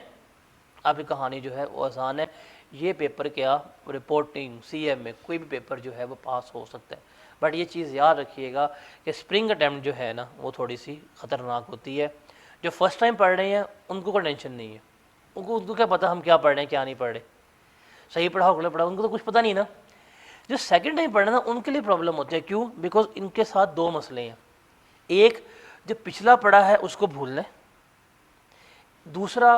आपकी कहानी जो है वो आसान है। ये पेपर क्या, रिपोर्टिंग CM में कोई भी पेपर जो है वो पास हो सकता है। बट ये चीज़ याद रखिएगा कि स्प्रिंग अटैम्प्ट जो है ना वो थोड़ी सी ख़तरनाक होती है। जो फर्स्ट टाइम पढ़ रहे हैं उनको कोई टेंशन नहीं है, उनको क्या पता हम क्या पढ़ रहे हैं क्या नहीं पढ़ रहे, सही पढ़ाओ गलत पढ़ाओ, उनको तो कुछ पता नहीं ना। जो सेकंड टाइम पढ़ना ना उनके लिए प्रॉब्लम होती है। क्यों? बिकॉज इनके साथ 2 मसले हैं। एक, जो पिछला पढ़ा है उसको भूलना है, दूसरा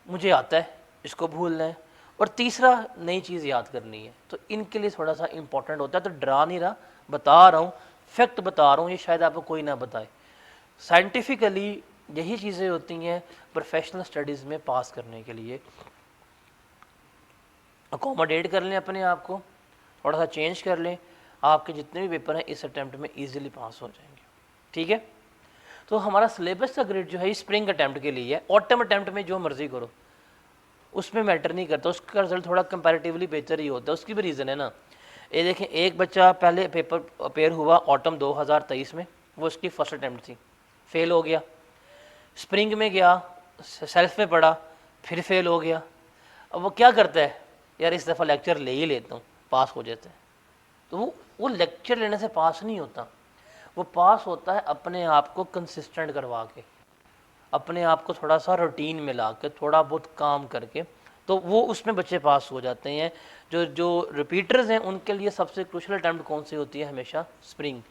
मुझे आता है इसको भूलना है, और तीसरा नई चीज़ याद करनी है। तो इनके लिए थोड़ा सा इंपॉर्टेंट होता है। तो डरा नहीं रहा, बता रहा हूँ, फैक्ट बता रहा हूँ, ये शायद आपको कोई ना बताए। साइंटिफिकली यही चीज़ें होती हैं प्रोफेशनल स्टडीज़ में पास करने के लिए। अकोमोडेट कर लें अपने आप को, थोड़ा सा चेंज कर लें, आपके जितने भी पेपर हैं इस अटैम्प्ट में इजीली पास हो जाएंगे। ठीक है? तो हमारा सिलेबस का ग्रेड जो है स्प्रिंग अटैम्प्ट के लिए है। ऑटम अटैम्प्ट में जो मर्जी करो उसमें मैटर नहीं करता, उसका रिजल्ट थोड़ा कंपैरेटिवली बेहतर ही होता है। उसकी भी रीज़न है ना। ये देखें, एक बच्चा पहले पेपर अपेयर हुआ ऑटम 2023 में, वो उसकी फर्स्ट अटैम्प्ट थी, फेल हो गया। स्प्रिंग में गया, सेल्फ में पढ़ा, फिर फेल हो गया। अब वो क्या करता है, यार इस दफ़ा लेक्चर ले ही लेता हूँ, पास हो जाते हैं। तो वो लेक्चर लेने से पास नहीं होता, वो पास होता है अपने आप को कंसिस्टेंट करवा के, अपने आप को थोड़ा सा रूटीन में ला के, थोड़ा बहुत काम करके तो वो उसमें बच्चे पास हो जाते हैं। जो जो रिपीटर्स हैं उनके लिए सबसे क्रूशल अटैम्प्ट कौन सी होती है? हमेशा स्प्रिंग।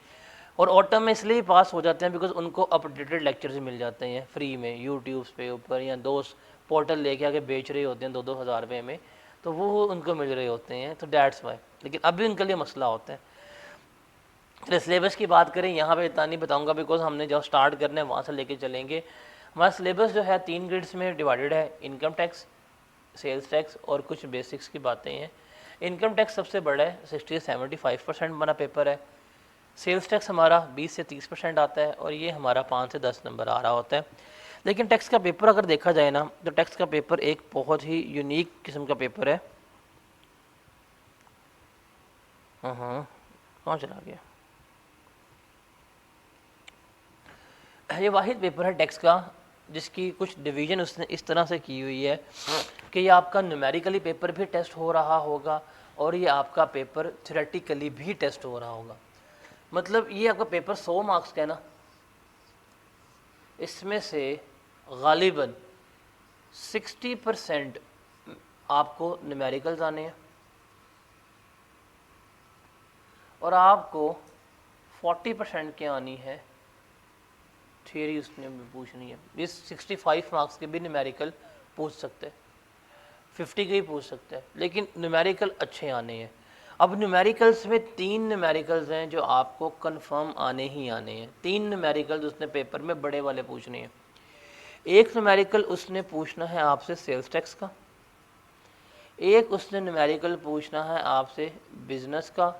और ऑटम में इसलिए पास हो जाते हैं बिकॉज उनको अपडेटेड लेक्चर्स मिल जाते हैं फ्री में यूट्यूब्स पे ऊपर, या दोस्त पोर्टल लेके आके बेच रहे होते हैं 2-2 हज़ार रुपये में, तो वो उनको मिल रहे होते हैं, तो डैट्स वाई। लेकिन अभी उनके लिए मसला होता है। चलिए सिलेबस की बात करें, यहाँ पे इतना नहीं बताऊँगा बिकॉज हमने जब स्टार्ट करना है वहाँ से लेके चलेंगे। हमारा सिलेबस जो है 3 ग्रेड्स में डिवाइडेड है, इनकम टैक्स, सेल्स टैक्स और कुछ बेसिक्स की बातें हैं। इनकम टैक्स सबसे बड़ा है, 60-75% हमारा पेपर है। सेल्स टैक्स हमारा 20 से 30% आता है और ये हमारा 5 से 10 नंबर आ रहा होता है। लेकिन टैक्स का पेपर अगर देखा जाए ना, तो टैक्स का पेपर एक बहुत ही यूनिक किस्म का पेपर है। कहाँ चला गया? ये वाहिद पेपर है टैक्स का जिसकी कुछ डिवीज़न उसने इस तरह से की हुई है कि ये आपका न्यूमेरिकली पेपर भी टेस्ट हो रहा होगा और ये आपका पेपर थ्योरेटिकली भी टेस्ट हो रहा होगा। मतलब ये आपका पेपर 100 मार्क्स का है ना, इसमें से गालिबन 60% आपको न्यूमेरिकल्स आने हैं और आपको 40% की आनी है थियरी, उसने भी पूछनी है। इस 65 मार्क्स के भी न्यूमेरिकल पूछ सकते हैं, 50 के ही पूछ सकते हैं, लेकिन न्यूमेरिकल अच्छे आने हैं। अब न्यूमेरिकल्स में 3 न्यूमेरिकल्स हैं जो आपको कंफर्म आने ही आने हैं। 3 न्यूमेरिकल्स उसने पेपर में बड़े वाले पूछने हैं। एक न्यूमेरिकल उसने पूछना है आपसे सेल्स टैक्स का, एक उसने न्यूमेरिकल पूछना है आपसे बिजनेस का,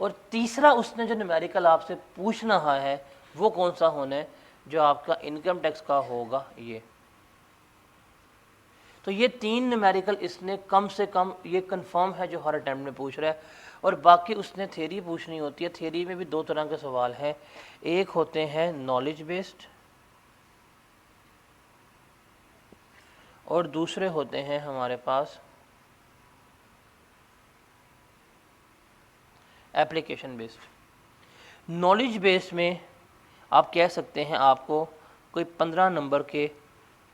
और तीसरा उसने जो न्यूमेरिकल आपसे पूछना है वो कौन सा होना है? जो आपका इनकम टैक्स का होगा ये। तो ये 3 न्यूमेरिकल इसने कम से कम, ये कंफर्म है जो हर अटैम्प्ट में पूछ रहा है। और बाकी उसने थ्योरी पूछनी होती है। थ्योरी में भी 2 तरह के सवाल हैं, एक होते हैं नॉलेज बेस्ड और दूसरे होते हैं हमारे पास एप्लीकेशन बेस्ड। नॉलेज बेस्ड में आप कह सकते हैं आपको कोई 15 नंबर के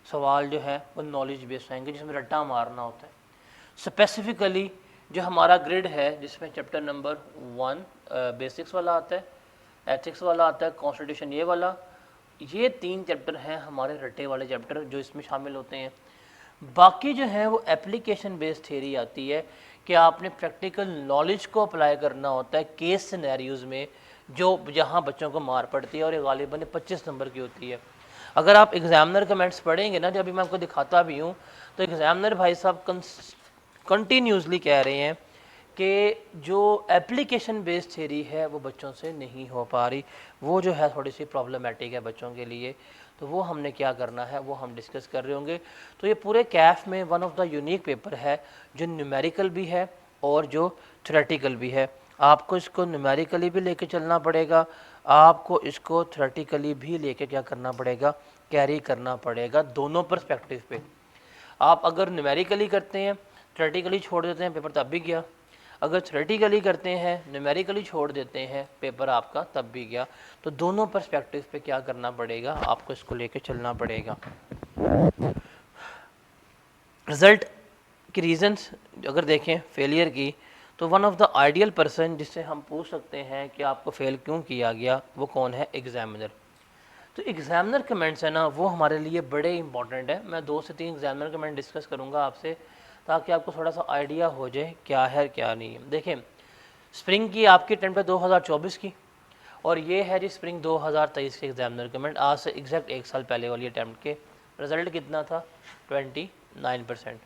सवाल जो है वो नॉलेज बेस्ड आएंगे जिसमें रट्टा मारना होता है। स्पेसिफिकली जो हमारा ग्रिड है जिसमें चैप्टर नंबर 1 बेसिक्स वाला आता है, एथिक्स वाला आता है, कॉन्स्टिट्यूशन ये वाला, ये 3 चैप्टर हैं हमारे रट्टे वाले चैप्टर जो इसमें शामिल होते हैं। बाकी जो है वो एप्लीकेशन बेस्ड थ्योरी आती है कि आपने प्रैक्टिकल नॉलेज को अप्लाई करना होता है केस सिनेरियोज़ में जो जहाँ बच्चों को मार पड़ती है, और ये गालिबन 25 नंबर की होती है। अगर आप एग्जामिनर कमेंट्स पढ़ेंगे ना, जब अभी मैं आपको दिखाता भी हूँ, तो एग्जामिनर भाई साहब कंटिन्यूसली कह रहे हैं कि जो एप्लीकेशन बेस्ड थ्योरी है वो बच्चों से नहीं हो पा रही, वो जो है थोड़ी सी प्रॉब्लमेटिक है बच्चों के लिए। तो वो हमने क्या करना है वो हम डिस्कस कर रहे होंगे। तो ये पूरे कैफ में one of the unique paper है जो न्यूमेरिकल भी है और जो थ्योरेटिकल भी है। आपको इसको न्यूमेरिकली भी लेके चलना पड़ेगा, आपको इसको थ्योरेटिकली भी लेके क्या करना पड़ेगा, कैरी करना पड़ेगा, दोनों पर्सपेक्टिव पे। आप अगर न्यूमेरिकली करते हैं, थ्योरेटिकली छोड़ देते हैं, पेपर तब भी गया। अगर थ्योरेटिकली करते हैं, न्यूमेरिकली छोड़ देते हैं, पेपर आपका तब भी गया। तो दोनों पर्सपेक्टिव पे क्या करना पड़ेगा, आपको इसको लेके चलना पड़ेगा। रिजल्ट की रीजंस अगर देखें फेलियर की, तो one of the ideal person जिससे हम पूछ सकते हैं कि आपको फेल क्यों किया गया, वो कौन है? एग्जामिनर। तो एग्जामिनर कमेंट्स है ना वो हमारे लिए बड़े इंपॉर्टेंट है। मैं 2 से 3 एग्जामिनर कमेंट डिस्कस करूँगा आपसे ताकि आपको थोड़ा सा आइडिया हो जाए क्या है क्या नहीं है। देखें, स्प्रिंग की आपकी अटेम्प्ट है 2024 की, और ये है जी स्प्रिंग 2023 के एग्जामिनर कमेंट, आज से एग्जैक्ट 1 साल पहले वाली अटैम्प्ट के। रिजल्ट कितना था? 29%।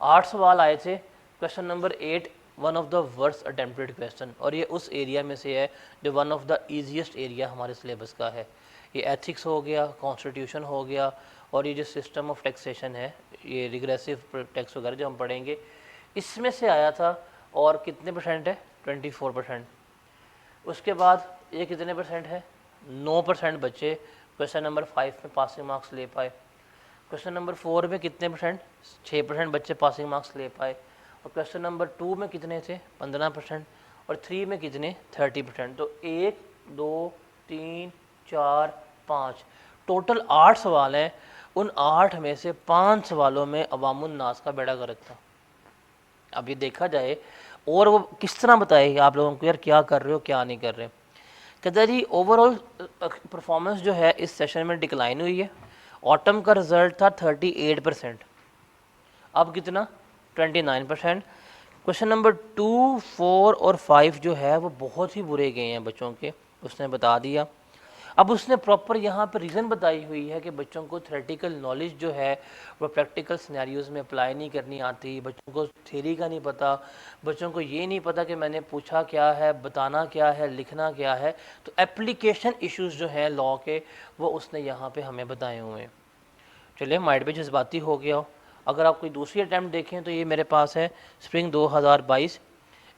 8 सवाल आए थे। Question number 8 one of the worst attempted question, और ये उस एरिया में से है जो one of the easiest area हमारे सिलेबस का है। ये एथिक्स हो गया, कॉन्स्टिट्यूशन हो गया, और ये जो सिस्टम ऑफ टैक्सेशन है, ये रिग्रेसिव टैक्स वगैरह जो हम पढ़ेंगे, इसमें से आया था। और कितने परसेंट है? 24%। उसके बाद ये कितने परसेंट है? 9% बच्चे क्वेश्चन नंबर 5 में पासिंग मार्क्स ले पाए। क्वेश्चन नंबर 4 में कितने परसेंट? 6% बच्चे पासिंग मार्क्स ले पाए। और क्वेश्चन नंबर 2 में कितने थे? 15%। और 3 में कितने? 30%। तो 1 2 3 4 5 टोटल 8 सवाल हैं। उन 8 में से 5 सवालों में अवामुन नास का बेड़ा गर्क था। अब ये देखा जाए और वो किस तरह बताए आप लोगों को यार क्या कर रहे हो क्या नहीं कर रहे। कहता जी ओवरऑल परफॉर्मेंस जो है इस सेशन में डिक्लाइन हुई है। ऑटम का रिजल्ट था 38%, अब कितना 29%। क्वेश्चन नंबर 2, 4 और 5 जो है वो बहुत ही बुरे गए हैं बच्चों के, उसने बता दिया। अब उसने प्रॉपर यहाँ पर रीज़न बताई हुई है कि बच्चों को थ्योरेटिकल नॉलेज जो है वो प्रैक्टिकल सिनेरियोज में अप्लाई नहीं करनी आती, बच्चों को थ्योरी का नहीं पता, बच्चों को ये नहीं पता कि मैंने पूछा क्या है, बताना क्या है, लिखना क्या है। तो एप्लीकेशन इश्यूज जो हैं लॉ के वो उसने यहाँ पे हमें बताए हुए हैं। चलिए माइंड पे जज्बाती हो गया हो। अगर आप कोई दूसरी अटैम्प्ट देखें तो ये मेरे पास है स्प्रिंग 2022,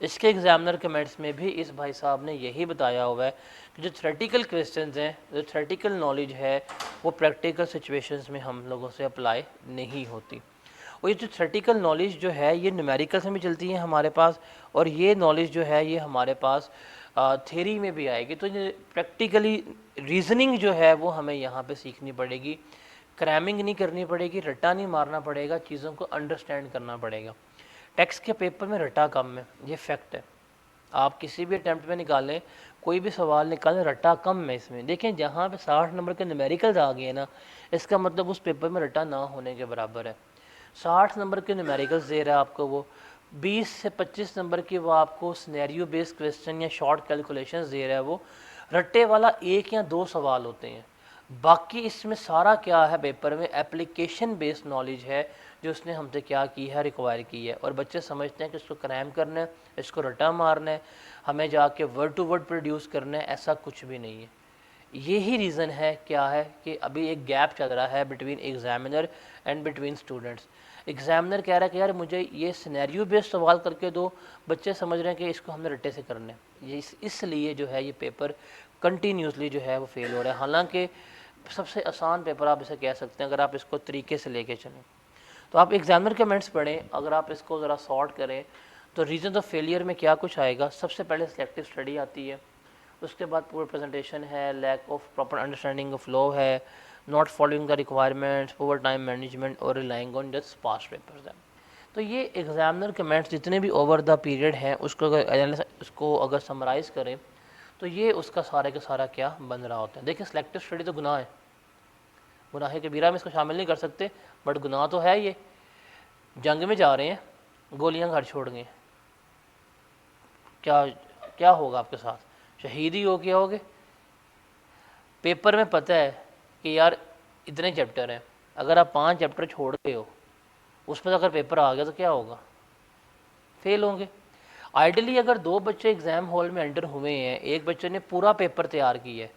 इसके एग्जामिनर कमेंट्स में भी इस भाई साहब ने यही बताया हुआ है कि जो थ्योरेटिकल क्वेश्चंस हैं, जो थ्योरेटिकल नॉलेज है वो प्रैक्टिकल सिचुएशंस में हम लोगों से अप्लाई नहीं होती। और ये जो थ्योरेटिकल नॉलेज जो है ये न्यूमेरिकल में भी चलती है हमारे पास, और ये नॉलेज जो है ये हमारे पास थ्योरी में भी आएगी। तो ये प्रैक्टिकली रीजनिंग जो है वो हमें यहाँ पे सीखनी पड़ेगी, क्रैमिंग नहीं करनी पड़ेगी, रट्टा नहीं मारना पड़ेगा, चीज़ों को अंडरस्टैंड करना पड़ेगा। टेक्स्ट के पेपर में रट्टा कम है, ये फैक्ट है। आप किसी भी अटैम्प्ट में निकालें, कोई भी सवाल निकालें, रट्टा कम है इसमें। देखें जहाँ पे 60 नंबर के न्यूमेरिकल्स आ गए ना, इसका मतलब उस पेपर में रट्टा ना होने के बराबर है। 60 नंबर के न्यूमेरिकल्स दे रहा है आपको, वो 20 से 25 नंबर की वो आपको सिनेरियो बेस्ड क्वेश्चन या शॉर्ट कैलकुलेशंस दे रहा है। वो रट्टे वाला 1 या 2 सवाल होते हैं, बाकी इसमें सारा क्या है पेपर में एप्लीकेशन बेस्ड नॉलेज है जो उसने हमसे क्या की है, रिक्वायर की है। और बच्चे समझते हैं कि इसको क्रैम करना है, इसको रटा मारना है, हमें जाके वर्ड टू वर्ड प्रोड्यूस करना है, ऐसा कुछ भी नहीं है। यही रीज़न है क्या है कि अभी एक गैप चल रहा है between examiner and between students. Examiner कह रहा है कि यार मुझे ये सिनेरियो बेस्ड सवाल करके दो, बच्चे समझ रहे हैं कि इसको हमने रट्टे से करना है। ये इसलिए जो है ये पेपर कंटिन्यूसली जो है वो फेल हो रहा है। हालांकि सबसे आसान पेपर आप इसे कह सकते हैं अगर आप इसको तरीके से लेके चलें। तो आप एग्जामिनर कमेंट्स पढ़ें, अगर आप इसको ज़रा सॉर्ट करें तो रीजन ऑफ फेलियर में क्या कुछ आएगा। सबसे पहले सिलेक्टिव स्टडी आती है, उसके बाद पूरा प्रेजेंटेशन है, lack of proper understanding of law है, not following the requirements, poor time management और relying on just past papers हैं। तो ये एग्जामिनर कमेंट्स जितने भी ओवर द पीरियड हैं उसको अगर समराइज़ करें तो ये उसका सारे का सारा क्या बन रहा होता है। देखिए सिलेक्टिव स्टडी तो गुनाह है, गुनाह कबीरा में इसको शामिल नहीं कर सकते, बट गुनाह तो है ये। जंग में जा रहे हैं, गोलियां घर छोड़ गए, क्या क्या होगा आपके साथ, शहीद ही हो गया होगे। पेपर में पता है कि यार इतने चैप्टर हैं, अगर आप 5 चैप्टर छोड़ गए हो उसमें अगर पेपर आ गया तो क्या होगा, फेल होंगे। आइडियली अगर 2 बच्चे एग्ज़ाम हॉल में एंटर हुए हैं, एक बच्चे ने पूरा पेपर तैयार किया है,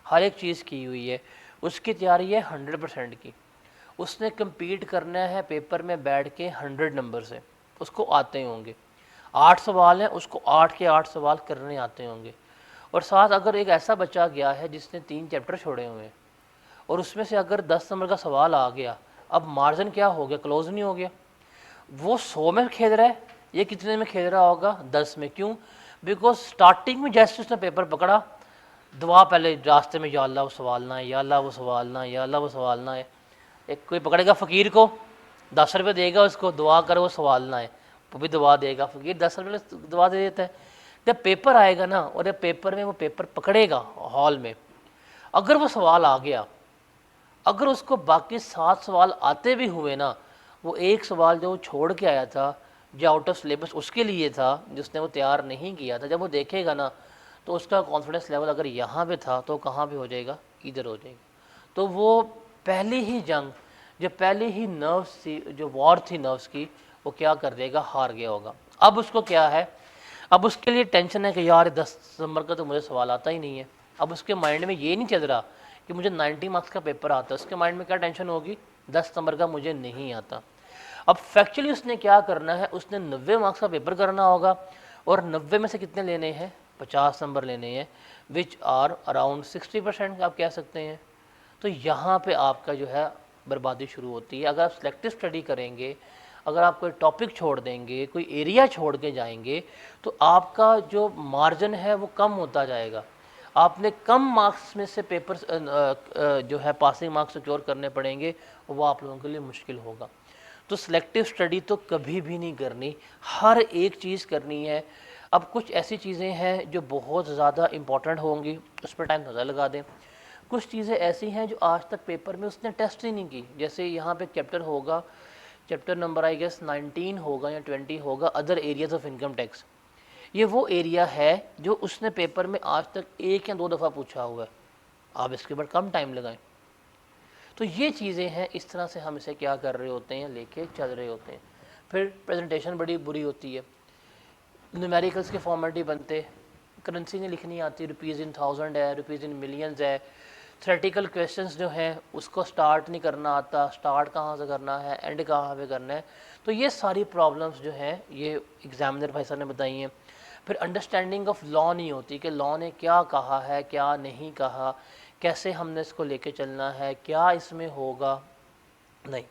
हर एक चीज़ की हुई है, उसकी तैयारी है 100% की, उसने कम्पीट करना है पेपर में बैठ के 100 नंबर से, उसको आते होंगे। 8 सवाल हैं, उसको 8 के 8 सवाल करने आते होंगे। और साथ अगर एक ऐसा बच्चा गया है जिसने 3 चैप्टर छोड़े हुए हैं और उसमें से अगर 10 नंबर का सवाल आ गया, अब मार्जिन क्या हो गया, क्लोज नहीं हो गया। वो 100 में खेल रहा है, ये कितने में खेल रहा होगा, 10 में। क्यों? बिकॉज स्टार्टिंग में जैसे उसने पेपर पकड़ा, दुआ पहले रास्ते में, या अल्लाह वो सवाल ना है, या अल्लाह वो सवाल ना है, या अल्लाह वो सवाल ना है। एक कोई पकड़ेगा फ़कीर को, 10 रुपये देगा उसको, दुआ करो वो सवाल ना है, वो भी दुआ देगा, फ़कीर 10 रुपये दुआ दे देता है। जब पेपर आएगा ना, और जब पेपर में वो पेपर पकड़ेगा हॉल में, अगर वो सवाल आ गया, अगर उसको बाकी 7 सवाल आते भी हुए ना, वो एक सवाल जो छोड़ के आया था, जो आउट ऑफ सिलेबस उसके लिए था, जिसने वो तैयार नहीं किया था, जब वो देखेगा ना तो उसका कॉन्फिडेंस लेवल अगर यहाँ पे था तो कहाँ पे हो जाएगा, इधर हो जाएगा। तो वो पहली ही जंग, जो पहली ही नर्व्स थी, जो वॉर थी नर्व्स की, वो क्या कर देगा, हार गया होगा। अब उसको क्या है, अब उसके लिए टेंशन है कि यार 10 नंबर का तो मुझे सवाल आता ही नहीं है। अब उसके माइंड में ये नहीं चल रहा कि मुझे 90 मार्क्स का पेपर आता है, उसके माइंड में क्या टेंशन होगी, 10 नंबर का मुझे नहीं आता। अब फैक्चुअली उसने क्या करना है, उसने 90 मार्क्स का पेपर करना होगा, और 90 में से कितने लेने हैं, 50 नंबर लेने हैं, विच आर अराउंड 60% आप कह सकते हैं। तो यहाँ पे आपका जो है बर्बादी शुरू होती है। अगर आप सिलेक्टिव स्टडी करेंगे, अगर आप कोई टॉपिक छोड़ देंगे, कोई एरिया छोड़ के जाएंगे, तो आपका जो मार्जिन है वो कम होता जाएगा। आपने कम मार्क्स में से पेपर जो है पासिंग मार्क्स सिक्योर करने पड़ेंगे, वो आप लोगों के लिए मुश्किल होगा। तो सिलेक्टिव स्टडी तो कभी भी नहीं करनी, हर एक चीज़ करनी है। अब कुछ ऐसी चीज़ें हैं जो बहुत ज़्यादा इंपॉर्टेंट होंगी, उस पर टाइम ज़्यादा लगा दें। कुछ चीज़ें ऐसी हैं जो आज तक पेपर में उसने टेस्ट ही नहीं की। जैसे यहाँ पे चैप्टर होगा, चैप्टर नंबर आई गेस 19 होगा या 20 होगा, other areas of income tax. ये वो एरिया है जो उसने पेपर में आज तक 1 या 2 दफ़ा पूछा हुआ है। आप इसके ऊपर कम टाइम लगाएं। तो ये चीज़ें हैं, इस तरह से हम इसे क्या कर रहे होते हैं, लेके चल रहे होते हैं। फिर प्रेजेंटेशन बड़ी बुरी होती है, न्यूमेरिकल्स के फॉर्मेट ही बनते, करेंसी नहीं लिखनी आती, रुपीज़ इन थाउजेंड है, रुपीज़ इन मिलियंस है। थ्रेटिकल क्वेश्चंस जो हैं उसको स्टार्ट नहीं करना आता, स्टार्ट कहाँ से करना है, एंड कहाँ पे करना है। तो ये सारी प्रॉब्लम्स जो हैं ये एग्जामिनर भाई साहब ने बताई हैं। फिर अंडरस्टैंडिंग ऑफ लॉ नहीं होती कि लॉ ने क्या कहा है, क्या नहीं कहा, कैसे हमने इसको लेके चलना है, क्या इसमें होगा, नहीं।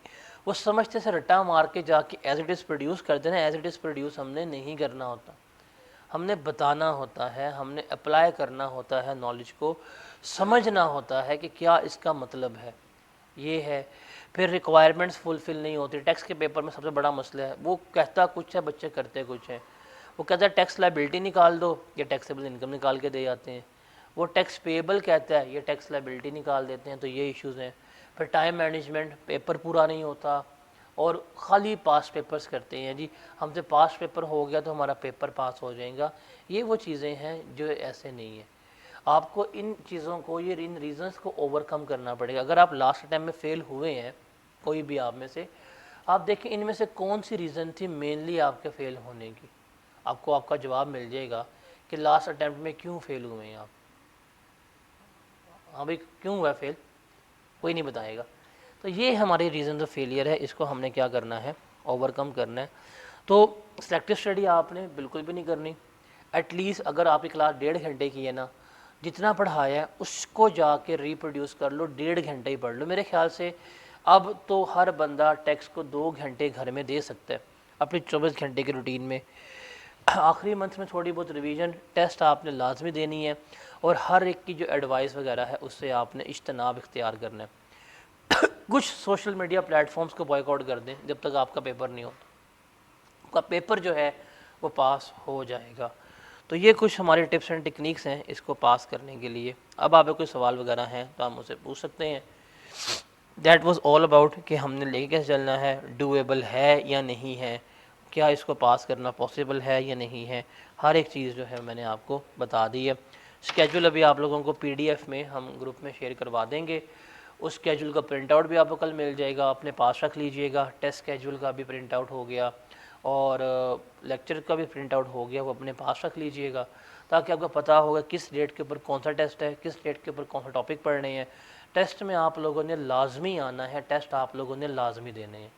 वो समझते से रट्टा मार के जाके एज इट इज़ प्रोड्यूस कर देना। एज इट इज़ प्रोड्यूस हमने नहीं करना होता, हमने बताना होता है, हमने अप्लाई करना होता है, नॉलेज को समझना होता है कि क्या इसका मतलब है, ये है। फिर रिक्वायरमेंट्स फुलफ़िल नहीं होती। टैक्स के पेपर में सबसे बड़ा मसला है, वो कहता कुछ है, बच्चे करते कुछ हैं। वो कहता है टैक्स लायबिलिटी निकाल दो, ये टैक्सेबल इनकम निकाल के दे जाते हैं। वो टैक्स पेएबल कहता है, ये टैक्स लायबिलिटी निकाल देते हैं। तो ये इश्यूज़ हैं। फिर टाइम मैनेजमेंट, पेपर पूरा नहीं होता और ख़ाली पास पेपर्स करते हैं जी, हमसे पास पेपर हो गया तो हमारा पेपर पास हो जाएगा। ये वो चीज़ें हैं जो ऐसे नहीं है। आपको इन चीज़ों को, ये इन रीज़न्स को ओवरकम करना पड़ेगा। अगर आप लास्ट टाइम में फ़ेल हुए हैं, कोई भी आप में से, आप देखें इनमें से कौन सी रीज़न थी मेनली आपके फ़ेल होने की। आपको आपका जवाब मिल जाएगा कि लास्ट अटैम्प्ट में क्यों फ़ेल हुए हैं आप। हाँ भाई, क्यों हुआ फ़ेल, कोई नहीं बताएगा। तो ये हमारे रीज़न ऑफ फेलियर है, इसको हमने क्या करना है, ओवरकम करना है। तो सिलेक्टिव स्टडी आपने बिल्कुल भी नहीं करनी। एटलीस्ट अगर आपकी क्लास 1.5 घंटे की है ना, जितना पढ़ाया है उसको जाके रिप्रोड्यूस कर लो, 1.5 घंटे ही पढ़ लो। मेरे ख्याल से अब तो हर बंदा टेक्स्ट को 2 घंटे घर में दे सकता है अपनी 24 घंटे के रूटीन में। आखिरी मंथ में थोड़ी बहुत रिवीजन, टेस्ट आपने लाजमी देनी है, और हर एक की जो एडवाइस वगैरह है उससे आपने इज्तनाब इख्तियार करना है। कुछ सोशल मीडिया प्लेटफॉर्म्स को बॉयकॉट कर दें जब तक आपका पेपर नहीं होता, आपका पेपर जो है वो पास हो जाएगा। तो ये कुछ हमारी टिप्स एंड टेक्निक्स हैं इसको पास करने के लिए। अब आप कोई सवाल वगैरह हैं तो आप मुझसे पूछ सकते हैं। दैट वाज ऑल अबाउट कि हमने लेके कैसे चलना है, डूएबल है या नहीं है, क्या इसको पास करना पॉसिबल है या नहीं है, हर एक चीज़ जो है मैंने आपको बता दी है। स्केड्यूल अभी आप लोगों को पीडीएफ में हम ग्रुप में शेयर करवा देंगे। उस स्केड्यूल का प्रिंट आउट भी आपको कल मिल जाएगा, अपने पास रख लीजिएगा। टेस्ट स्केड्यूल का भी प्रिंट आउट हो गया और लेक्चर का भी प्रिंट आउट हो गया, वो अपने पास रख लीजिएगा, ताकि आपको पता होगा किस डेट के ऊपर कौन सा टेस्ट है, किस डेट के ऊपर कौन सा टॉपिक पढ़ने हैं। टेस्ट में आप लोगों ने लाजमी आना है, टेस्ट आप लोगों ने लाजमी देने हैं।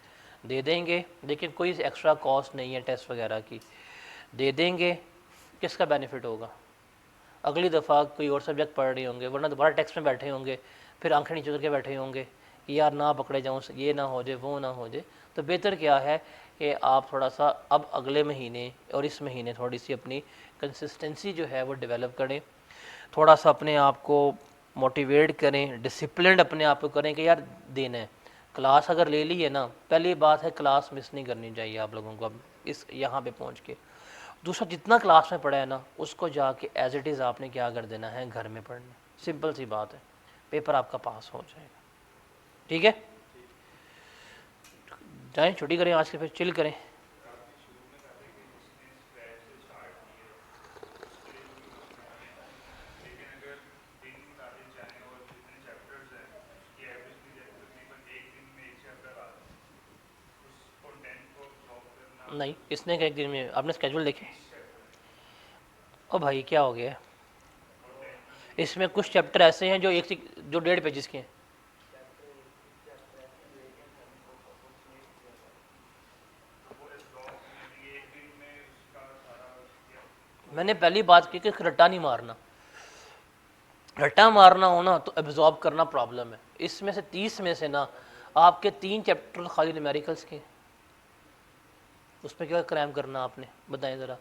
दे देंगे, लेकिन कोई एक्स्ट्रा कॉस्ट नहीं है टेस्ट वगैरह की, दे देंगे। किसका बेनिफिट होगा, अगली दफ़ा कोई और सब्जेक्ट पढ़ रहे होंगे, वरना दोबारा टेक्स्ट में बैठे होंगे, फिर आंखें नीचे करके बैठे होंगे कि यार ना पकड़े जाऊँ, ये ना हो जाए, वो ना हो जाए। तो बेहतर क्या है कि आप थोड़ा सा अब अगले महीने और इस महीने थोड़ी सी अपनी कंसिस्टेंसी जो है वो डेवलप करें, थोड़ा सा अपने आप को मोटिवेट करें, डिसिप्लिन अपने आप को करें कि यार देना है। क्लास अगर ले ली है ना, पहली बात है क्लास मिस नहीं करनी चाहिए आप लोगों को अब इस यहाँ पे पहुँच के। दूसरा, जितना क्लास में पढ़ा है ना उसको जाके एज इट इज़ आपने क्या कर देना है, घर में पढ़ना। सिंपल सी बात है, पेपर आपका पास हो जाएगा। ठीक है, जाएं छुट्टी करें आज के, फिर चिल करें। नहीं, इसने क्या एक दिन में, आपने स्केड्यूल देखे? ओ भाई क्या हो गया, इसमें कुछ चैप्टर ऐसे हैं जो जो 1.5 पेजेस के हैं। मैंने पहली बात की कि रट्टा नहीं मारना, रट्टा मारना हो ना तो एब्जॉर्ब करना प्रॉब्लम है। इसमें से 30 में से ना आपके 3 चैप्टर खाली न्यूमेरिकल्स के, उस पर क्या क्रैम करना आपने, बताएं ज़रा।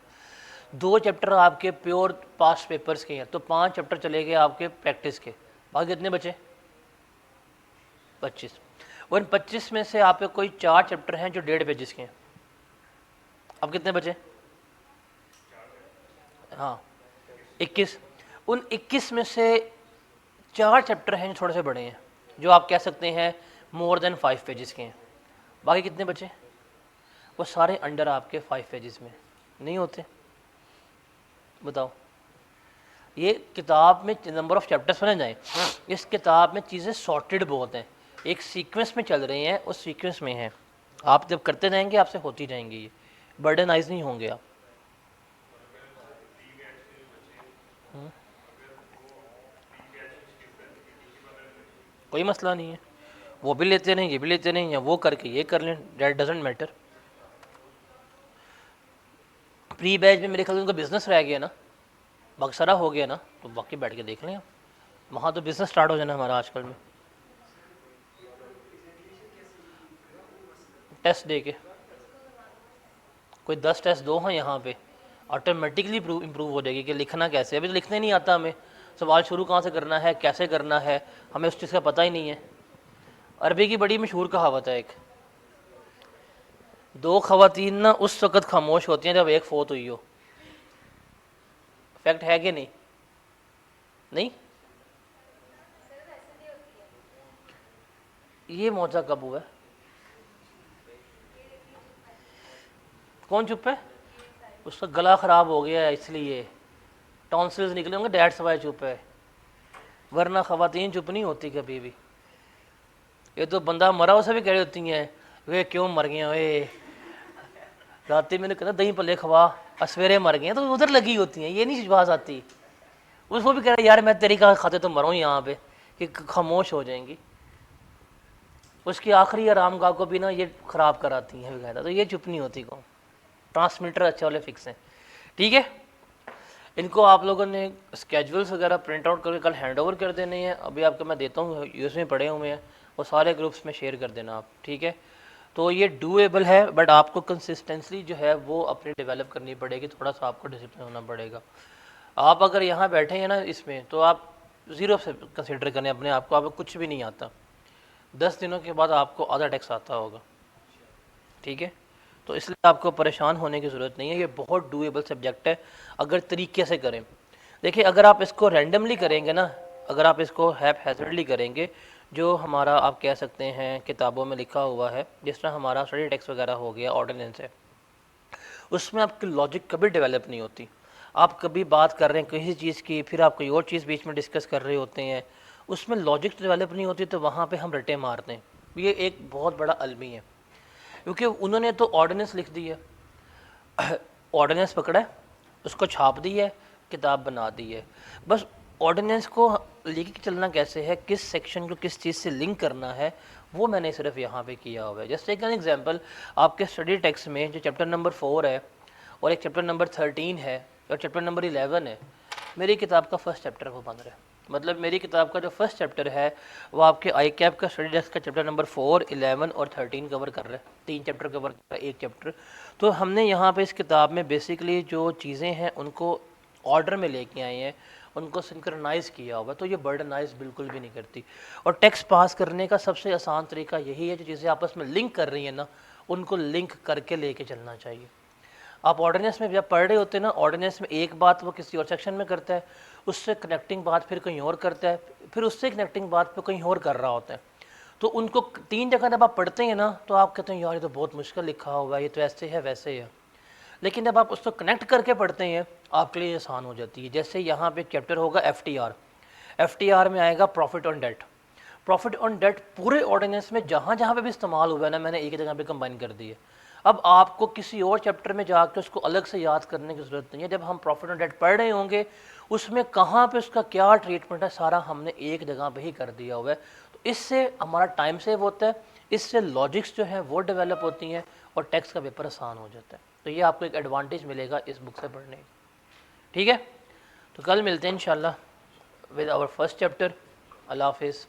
2 चैप्टर आपके प्योर पास्ट पेपर्स के हैं, तो 5 चैप्टर चले गए आपके प्रैक्टिस के, बाकी कितने बचे? 25। और इन 25 में से आपके कोई 4 चैप्टर हैं जो 1.5 पेजेस के हैं। अब कितने बचे? हाँ 21। उन 21 में से 4 चैप्टर हैं जो थोड़े से बड़े हैं, जो आप कह सकते हैं मोर देन 5 पेजेस के हैं। बाकी कितने बचे? वो सारे अंडर आपके 5 पेजेस में नहीं होते। बताओ, ये किताब में नंबर ऑफ चैप्टर्स बने जाएं, इस किताब में चीज़ें सॉर्टेड बहुत हैं, एक सीक्वेंस में चल रही हैं, उस सीक्वेंस में हैं। आप जब करते जाएंगे आपसे होती जाएंगी, ये बर्डनाइज नहीं होंगे आप। कोई मसला नहीं है, वो भी लेते नहीं, ये भी लेते नहीं, या वो करके ये कर लें, that doesn't matter. Pre batch में मेरे ख्याल उनका बिजनेस रह गया ना, बक्सरा हो गया ना, तो बाकी बैठ के देख लें आप, वहाँ तो बिजनेस स्टार्ट हो जाना हमारा आजकल में, टेस्ट दे के। कोई 10 टेस्ट दो हैं यहाँ पे, ऑटोमेटिकली इम्प्रूव हो जाएगी कि लिखना कैसे है। अभी तो लिखने नहीं आता हमें, सवाल शुरू कहाँ से करना है, कैसे करना है, हमें उस चीज़ का पता ही नहीं है। अरबी की बड़ी मशहूर कहावत है एक, 2 ख़वातीन ना उस वक़्त खामोश होती हैं जब एक फ़ौत हुई हो। फैक्ट है कि नहीं? नहीं, ये मौजा कब हुआ है? कौन चुप है? उसका गला ख़राब हो गया है इसलिए, टॉन्सिल्स निकले होंगे, डैट्स वाई चुप है, वरना ख़वातीन चुप नहीं होती कभी भी। ये तो बंदा मरा उसे भी कह रही होती हैं वे क्यों मर गए, वे रात मैंने कहना दही पल्ले खवा, असवेरे मर गए, तो उधर लगी होती हैं, ये नहीं विश्वास आती। उसको भी कह रहा यार मैं तेरी का खाते तो मरूँ यहाँ पे, कि खामोश हो जाएंगी। उसकी आखिरी आराम गाह को भी ना ये ख़राब कराती हैं बकायदा, तो ये चुप नहीं होती कौन। ट्रांसमीटर अच्छे वाले फिक्स हैं, ठीक है। इनको आप लोगों ने स्केजुअल्स वगैरह प्रिंट आउट करके कल हैंड ओवर कर देने हैं। अभी आपको मैं देता हूँ, यूएस में पड़े हुए हैं, वो सारे ग्रुप्स में शेयर कर देना आप, ठीक है। तो ये डूएबल है, बट आपको कंसिस्टेंसी जो है वो अपनी डेवलप करनी पड़ेगी, थोड़ा सा आपको डिसिप्लिन होना पड़ेगा। आप अगर यहाँ बैठे हैं ना इसमें, तो आप ज़ीरो से कंसिडर करें अपने आप को, आपको कुछ भी नहीं आता, 10 दिनों के बाद आपको आधा टैक्स आता होगा, ठीक है। तो इसलिए आपको परेशान होने की ज़रूरत नहीं है, ये बहुत डूएबल सब्जेक्ट है अगर तरीके से करें। देखिए, अगर आप इसको रैंडमली करेंगे ना, अगर आप इसको हैज़र्डली करेंगे, जो हमारा आप कह सकते हैं किताबों में लिखा हुआ है, जिस तरह हमारा स्टडी टेक्स्ट वगैरह हो गया, ऑर्डिनेंस है, उसमें आपकी लॉजिक कभी डेवलप नहीं होती। आप कभी बात कर रहे हैं किसी चीज़ की, फिर आप कोई और चीज़ बीच में डिस्कस कर रहे होते हैं, उसमें लॉजिक डेवलप नहीं होती, तो वहाँ पे हम रटे मारते हैं। ये एक बहुत बड़ा अलमी है, क्योंकि उन्होंने तो ऑर्डिनेंस लिख दी है, ऑर्डिनेंस पकड़ा है, उसको छाप दी है, किताब बना दी है, बस ऑर्डिनेंस को लेके चलना कैसे है, किस सेक्शन को किस चीज़ से लिंक करना है, वो मैंने सिर्फ यहाँ पे किया हुआ है। जैसे एक एग्जांपल, आपके स्टडी टेक्स्ट में जो चैप्टर नंबर 4 है, और एक चैप्टर नंबर 13 है, और चैप्टर नंबर 11 है, मेरी किताब का फर्स्ट चैप्टर वो बन रहा है। मतलब मेरी किताब का जो फर्स्ट चैप्टर है वो आपके आई कैप का स्टडी टेक्स्ट का चैप्टर नंबर 4, 11 और 13 कवर कर रहा है, 3 चैप्टर कवर कर रहा है, एक चैप्टर। तो हमने यहाँ पे इस किताब में बेसिकली जो चीज़ें हैं उनको ऑर्डर में लेके आए हैं, उनको सिंक्रनाइज़ किया हुआ, तो ये बर्डनाइज बिल्कुल भी नहीं करती। और टेक्स्ट पास करने का सबसे आसान तरीका यही है, जो चीज़ें आपस में लिंक कर रही हैं ना, उनको लिंक करके लेके चलना चाहिए। आप ऑर्डिनेंस में जब पढ़ रहे होते हैं ना, ऑर्डिनेंस में एक बात वो किसी और सेक्शन में करता है, उससे कनेक्टिंग बात फिर कहीं और करता है, फिर उससे कनेक्टिंग बात पे कहीं और कर रहा होता है। तो उनको 3 जगह जब आप पढ़ते हैं ना, तो आप कहते हैं यार ये तो बहुत मुश्किल लिखा हुआ है, ये तो ऐसे है वैसे है। लेकिन जब आप उसको कनेक्ट करके पढ़ते हैं, आपके लिए आसान हो जाती है। जैसे यहाँ पे चैप्टर होगा FTR में आएगा profit on date. Profit on date पूरे ऑर्डिनेंस में जहाँ जहाँ पे भी इस्तेमाल हुआ है ना, मैंने एक ही जगह पे कंबाइन कर दी है। अब आपको किसी और चैप्टर में जाकर उसको अलग से याद करने की ज़रूरत नहीं है। जब हम प्रॉफिट ऑन डेट पढ़ रहे होंगे, उसमें कहाँ पे उसका क्या ट्रीटमेंट है, सारा हमने एक जगह पे ही कर दिया हुआ है। तो इससे हमारा टाइम सेव होता है, इससे लॉजिक्स जो हैं वो डेवलप होती हैं, और टेक्स्ट का पेपर आसान हो जाता है। तो ये आपको एक एडवांटेज मिलेगा इस बुक से पढ़ने की, ठीक है। तो कल मिलते हैं इंशाल्लाह विद आवर फर्स्ट चैप्टर। अल्लाह हाफिज़।